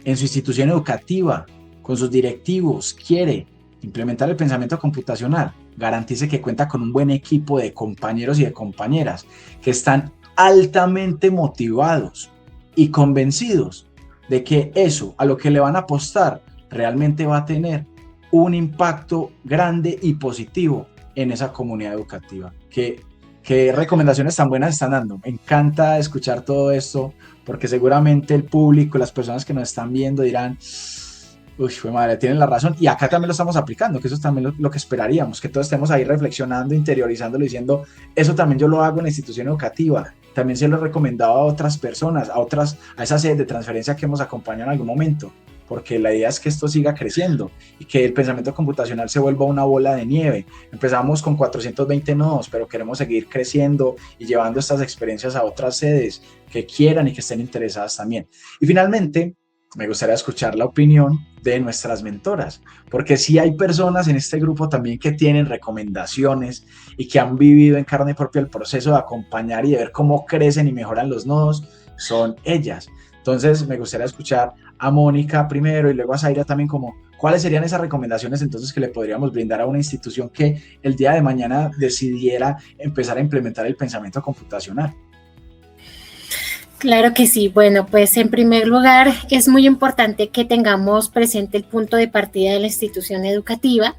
en su institución educativa, con sus directivos, quiere implementar el pensamiento computacional, garantice que cuenta con un buen equipo de compañeros y de compañeras que están altamente motivados y convencidos de que eso a lo que le van a apostar realmente va a tener un impacto grande y positivo en esa comunidad educativa. ¿Qué recomendaciones tan buenas están dando? Me encanta escuchar todo esto, porque seguramente el público, las personas que nos están viendo dirán, uy, fue madre, tienen la razón, y acá también lo estamos aplicando, que eso es también lo que esperaríamos, que todos estemos ahí reflexionando, interiorizándolo, diciendo, eso también yo lo hago en la institución educativa, también se lo he recomendado a otras personas, a esas sedes de transferencia que hemos acompañado en algún momento, porque la idea es que esto siga creciendo y que el pensamiento computacional se vuelva una bola de nieve. Empezamos con 420 nodos, pero queremos seguir creciendo y llevando estas experiencias a otras sedes que quieran y que estén interesadas también. Y finalmente, me gustaría escuchar la opinión de nuestras mentoras, porque sí hay personas en este grupo también que tienen recomendaciones y que han vivido en carne propia el proceso de acompañar y de ver cómo crecen y mejoran los nodos, son ellas. Entonces, me gustaría escuchar a Mónica primero y luego a Zaira también como cuáles serían esas recomendaciones entonces que le podríamos brindar a una institución que el día de mañana decidiera empezar a implementar el pensamiento computacional. Claro que sí. Bueno, pues en primer lugar es muy importante que tengamos presente el punto de partida de la institución educativa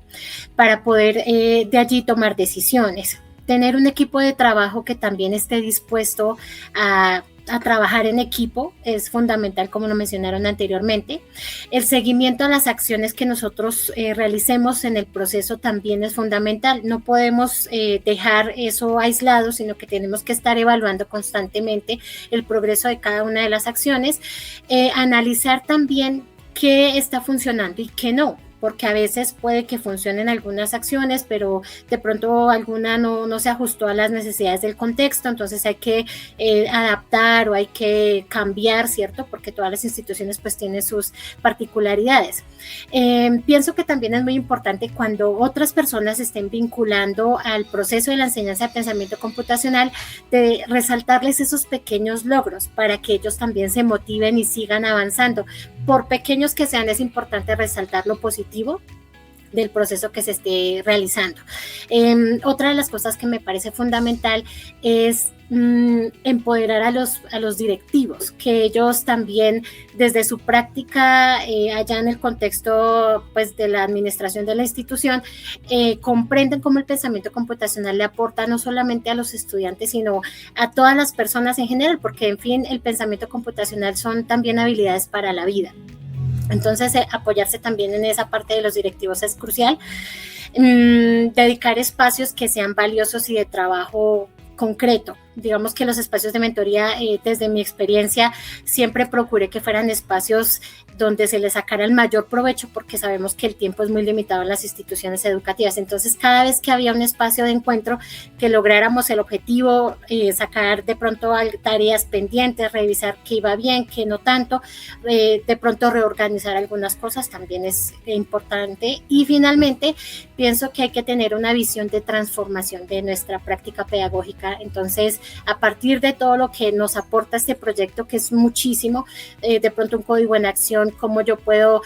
para poder de allí tomar decisiones. Tener un equipo de trabajo que también esté dispuesto a trabajar en equipo es fundamental, como lo mencionaron anteriormente. El seguimiento a las acciones que nosotros realicemos en el proceso también es fundamental. No podemos dejar eso aislado, sino que tenemos que estar evaluando constantemente el progreso de cada una de las acciones. Analizar también qué está funcionando y qué no, porque a veces puede que funcionen algunas acciones, pero de pronto alguna no se ajustó a las necesidades del contexto, entonces hay que adaptar o hay que cambiar, ¿cierto? Porque todas las instituciones pues tienen sus particularidades. Pienso que también es muy importante cuando otras personas estén vinculando al proceso de la enseñanza de pensamiento computacional, de resaltarles esos pequeños logros para que ellos también se motiven y sigan avanzando. Por pequeños que sean, es importante resaltar lo positivo del proceso que se esté realizando. Otra de las cosas que me parece fundamental es empoderar a los directivos, que ellos también desde su práctica allá en el contexto pues de la administración de la institución comprenden cómo el pensamiento computacional le aporta no solamente a los estudiantes sino a todas las personas en general, porque en fin el pensamiento computacional son también habilidades para la vida. Entonces, apoyarse también en esa parte de los directivos es crucial. Dedicar espacios que sean valiosos y de trabajo concreto. Digamos que los espacios de mentoría, desde mi experiencia, siempre procuré que fueran espacios donde se les sacara el mayor provecho, porque sabemos que el tiempo es muy limitado en las instituciones educativas. Entonces, cada vez que había un espacio de encuentro, que lográramos el objetivo, sacar de pronto tareas pendientes, revisar qué iba bien, qué no tanto, de pronto reorganizar algunas cosas también es importante. Y finalmente, pienso que hay que tener una visión de transformación de nuestra práctica pedagógica. Entonces, a partir de todo lo que nos aporta este proyecto, que es muchísimo, de pronto un código en acción, cómo yo puedo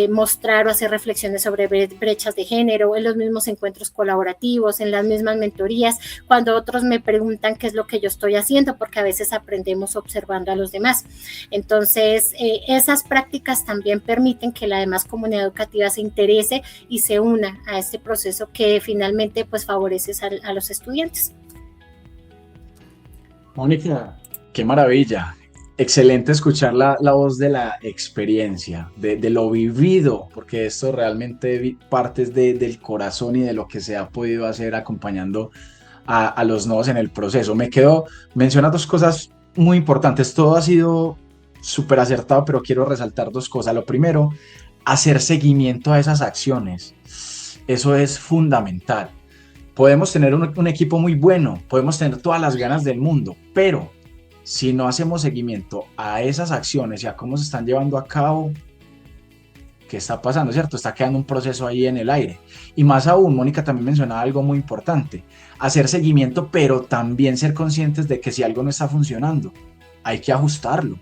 mostrar o hacer reflexiones sobre brechas de género, en los mismos encuentros colaborativos, en las mismas mentorías, cuando otros me preguntan qué es lo que yo estoy haciendo, porque a veces aprendemos observando a los demás. Entonces, esas prácticas también permiten que la demás comunidad educativa se interese y se una a este proceso que finalmente pues favorece a los estudiantes. Mónica, qué maravilla. Excelente escuchar la voz de la experiencia, de lo vivido, porque esto realmente parte del corazón y de lo que se ha podido hacer acompañando a los nodos en el proceso. Menciona dos cosas muy importantes. Todo ha sido súper acertado, pero quiero resaltar dos cosas. Lo primero, hacer seguimiento a esas acciones. Eso es fundamental. Podemos tener un equipo muy bueno, podemos tener todas las ganas del mundo, pero si no hacemos seguimiento a esas acciones y a cómo se están llevando a cabo, ¿qué está pasando, cierto? Está quedando un proceso ahí en el aire. Y más aún, Mónica también mencionaba algo muy importante, hacer seguimiento, pero también ser conscientes de que si algo no está funcionando, hay que ajustarlo,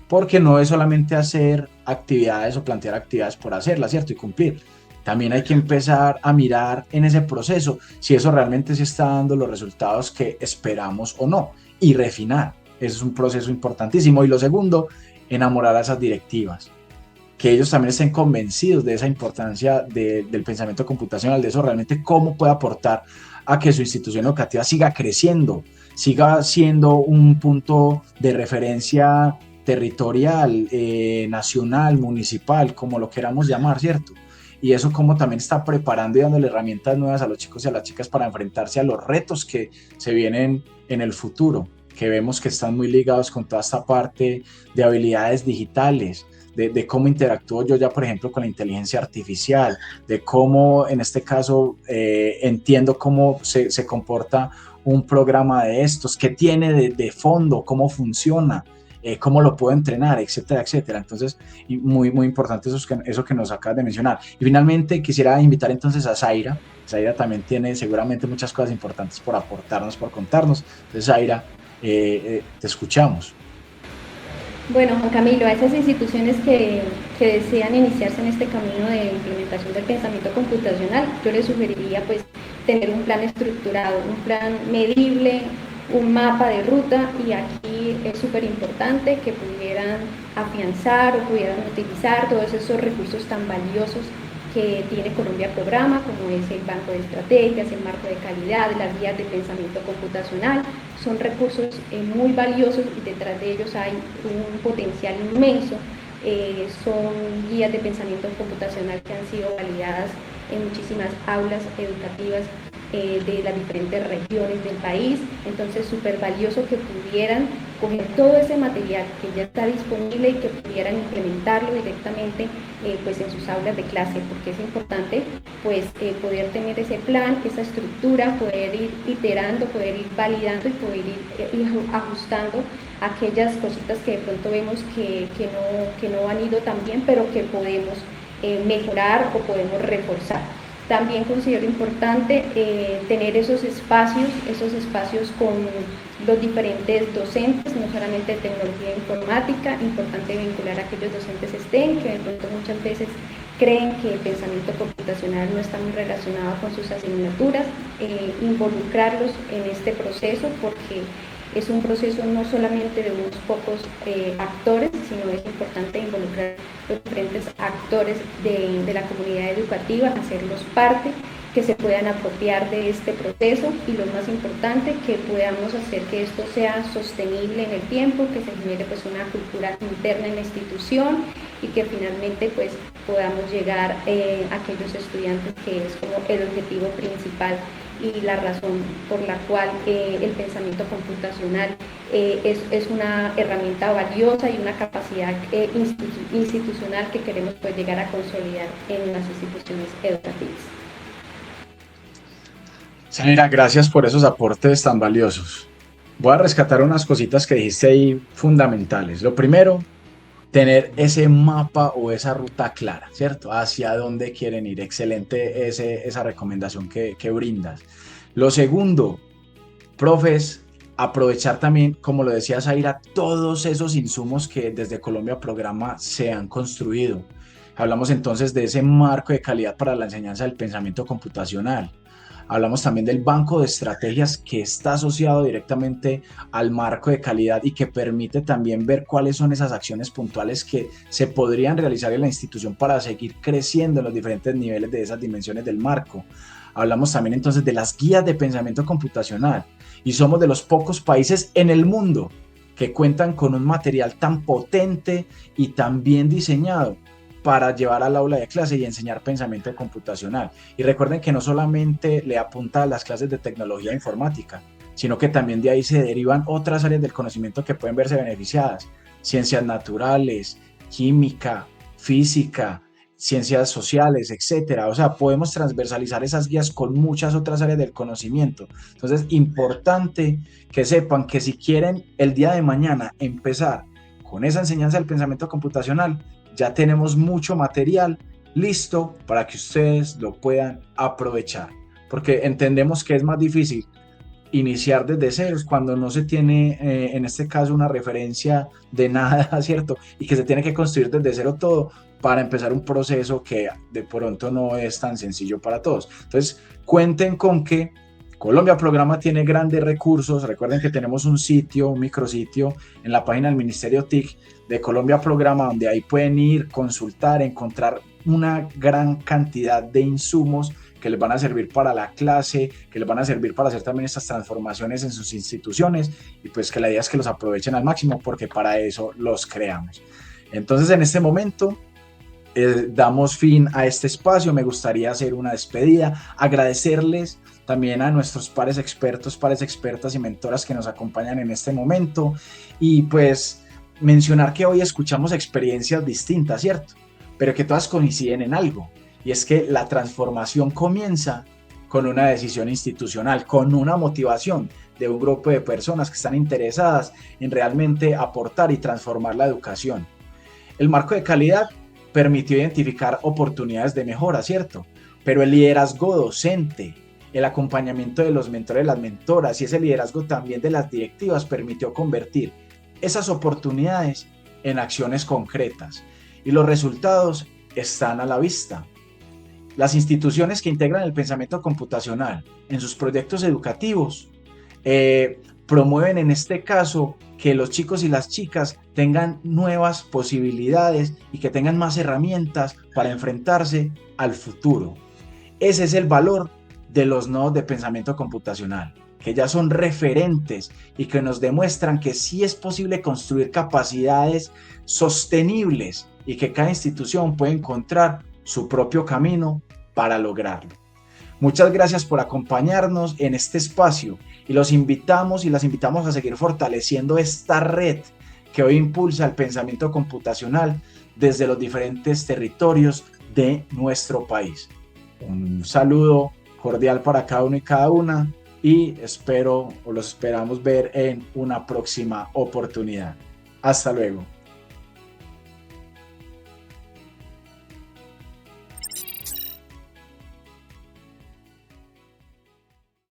porque no es solamente hacer actividades o plantear actividades por hacerlas, ¿cierto? Y cumplir. También hay que empezar a mirar en ese proceso si eso realmente se está dando los resultados que esperamos o no, y refinar. Eso es un proceso importantísimo. Y lo segundo, enamorar a esas directivas, que ellos también estén convencidos de esa importancia del pensamiento computacional, de eso realmente cómo puede aportar a que su institución educativa siga creciendo, siga siendo un punto de referencia territorial, nacional, municipal, como lo queramos llamar, ¿cierto? Y eso como también está preparando y dándole herramientas nuevas a los chicos y a las chicas para enfrentarse a los retos que se vienen en el futuro, que vemos que están muy ligados con toda esta parte de habilidades digitales, de cómo interactúo yo ya, por ejemplo, con la inteligencia artificial, de cómo, en este caso, entiendo cómo se comporta un programa de estos, qué tiene de fondo, cómo funciona, cómo lo puedo entrenar, etcétera, etcétera. Entonces, muy, muy importante eso que nos acabas de mencionar. Y finalmente, quisiera invitar entonces a Zaira. Zaira también tiene seguramente muchas cosas importantes por aportarnos, por contarnos. Entonces, Zaira, te escuchamos. Bueno, Juan Camilo, a esas instituciones que desean iniciarse en este camino de implementación del pensamiento computacional, yo les sugeriría pues tener un plan estructurado, un plan medible, un mapa de ruta, y aquí es súper importante que pudieran afianzar o pudieran utilizar todos esos recursos tan valiosos que tiene Colombia Programa, como es el banco de estrategias, el marco de calidad, las guías de pensamiento computacional. Son recursos muy valiosos y detrás de ellos hay un potencial inmenso. Son guías de pensamiento computacional que han sido validadas en muchísimas aulas educativas de las diferentes regiones del país. Entonces, súper valioso que pudieran coger todo ese material que ya está disponible y que pudieran implementarlo directamente pues en sus aulas de clase, porque es importante pues poder tener ese plan, esa estructura, poder ir iterando, poder ir validando y poder ir ajustando aquellas cositas que de pronto vemos que no han ido tan bien, pero que podemos mejorar o podemos reforzar. También considero importante tener esos espacios con los diferentes docentes, no solamente de tecnología informática. Importante vincular a aquellos docentes STEM que de pronto muchas veces creen que el pensamiento computacional no está muy relacionado con sus asignaturas, involucrarlos en este proceso, porque es un proceso no solamente de unos pocos actores, sino es importante involucrar los diferentes actores de la comunidad educativa, hacerlos parte, que se puedan apropiar de este proceso, y lo más importante, que podamos hacer que esto sea sostenible en el tiempo, que se genere pues una cultura interna en la institución y que finalmente pues podamos llegar a aquellos estudiantes, que es como el objetivo principal y la razón por la cual el pensamiento computacional es una herramienta valiosa y una capacidad institucional que queremos pues llegar a consolidar en las instituciones educativas. Samira, gracias por esos aportes tan valiosos. Voy a rescatar unas cositas que dijiste ahí fundamentales. Lo primero, tener ese mapa o esa ruta clara, ¿cierto? Hacia dónde quieren ir. Excelente esa recomendación que brindas. Lo segundo, profes, aprovechar también, como lo decía Zaira, todos esos insumos que desde Colombia Programa se han construido. Hablamos entonces de ese marco de calidad para la enseñanza del pensamiento computacional. Hablamos también del banco de estrategias que está asociado directamente al marco de calidad y que permite también ver cuáles son esas acciones puntuales que se podrían realizar en la institución para seguir creciendo en los diferentes niveles de esas dimensiones del marco. Hablamos también entonces de las guías de pensamiento computacional, y somos de los pocos países en el mundo que cuentan con un material tan potente y tan bien diseñado para llevar al aula de clase y enseñar pensamiento computacional. Y recuerden que no solamente le apunta a las clases de tecnología e informática, sino que también de ahí se derivan otras áreas del conocimiento que pueden verse beneficiadas: ciencias naturales, química, física, ciencias sociales, etcétera. O sea, podemos transversalizar esas guías con muchas otras áreas del conocimiento. Entonces, importante que sepan que si quieren el día de mañana empezar con esa enseñanza del pensamiento computacional, ya tenemos mucho material listo para que ustedes lo puedan aprovechar, porque entendemos que es más difícil iniciar desde ceros cuando no se tiene, en este caso, una referencia de nada, ¿cierto? Y que se tiene que construir desde cero todo para empezar un proceso que de pronto no es tan sencillo para todos. Entonces, cuenten con que Colombia Programa tiene grandes recursos. Recuerden que tenemos un sitio, un micrositio en la página del Ministerio TIC de Colombia Programa, donde ahí pueden ir, consultar, encontrar una gran cantidad de insumos que les van a servir para la clase, que les van a servir para hacer también estas transformaciones en sus instituciones, y pues que la idea es que los aprovechen al máximo, porque para eso los creamos. Entonces, en este momento damos fin a este espacio. Me gustaría hacer una despedida, agradecerles también a nuestros pares expertos, pares expertas y mentoras que nos acompañan en este momento, y pues mencionar que hoy escuchamos experiencias distintas, ¿cierto? Pero que todas coinciden en algo, y es que la transformación comienza con una decisión institucional, con una motivación de un grupo de personas que están interesadas en realmente aportar y transformar la educación. El marco de calidad permitió identificar oportunidades de mejora, ¿cierto? Pero el liderazgo docente, el acompañamiento de los mentores, las mentoras, y ese liderazgo también de las directivas permitió convertir esas oportunidades en acciones concretas y los resultados están a la vista. Las instituciones que integran el pensamiento computacional en sus proyectos educativos promueven en este caso que los chicos y las chicas tengan nuevas posibilidades y que tengan más herramientas para enfrentarse al futuro. Ese es el valor de los nodos de pensamiento computacional, que ya son referentes y que nos demuestran que sí es posible construir capacidades sostenibles y que cada institución puede encontrar su propio camino para lograrlo. Muchas gracias por acompañarnos en este espacio y los invitamos y las invitamos a seguir fortaleciendo esta red que hoy impulsa el pensamiento computacional desde los diferentes territorios de nuestro país. Un saludo cordial para cada uno y cada una y los esperamos ver en una próxima oportunidad. Hasta luego.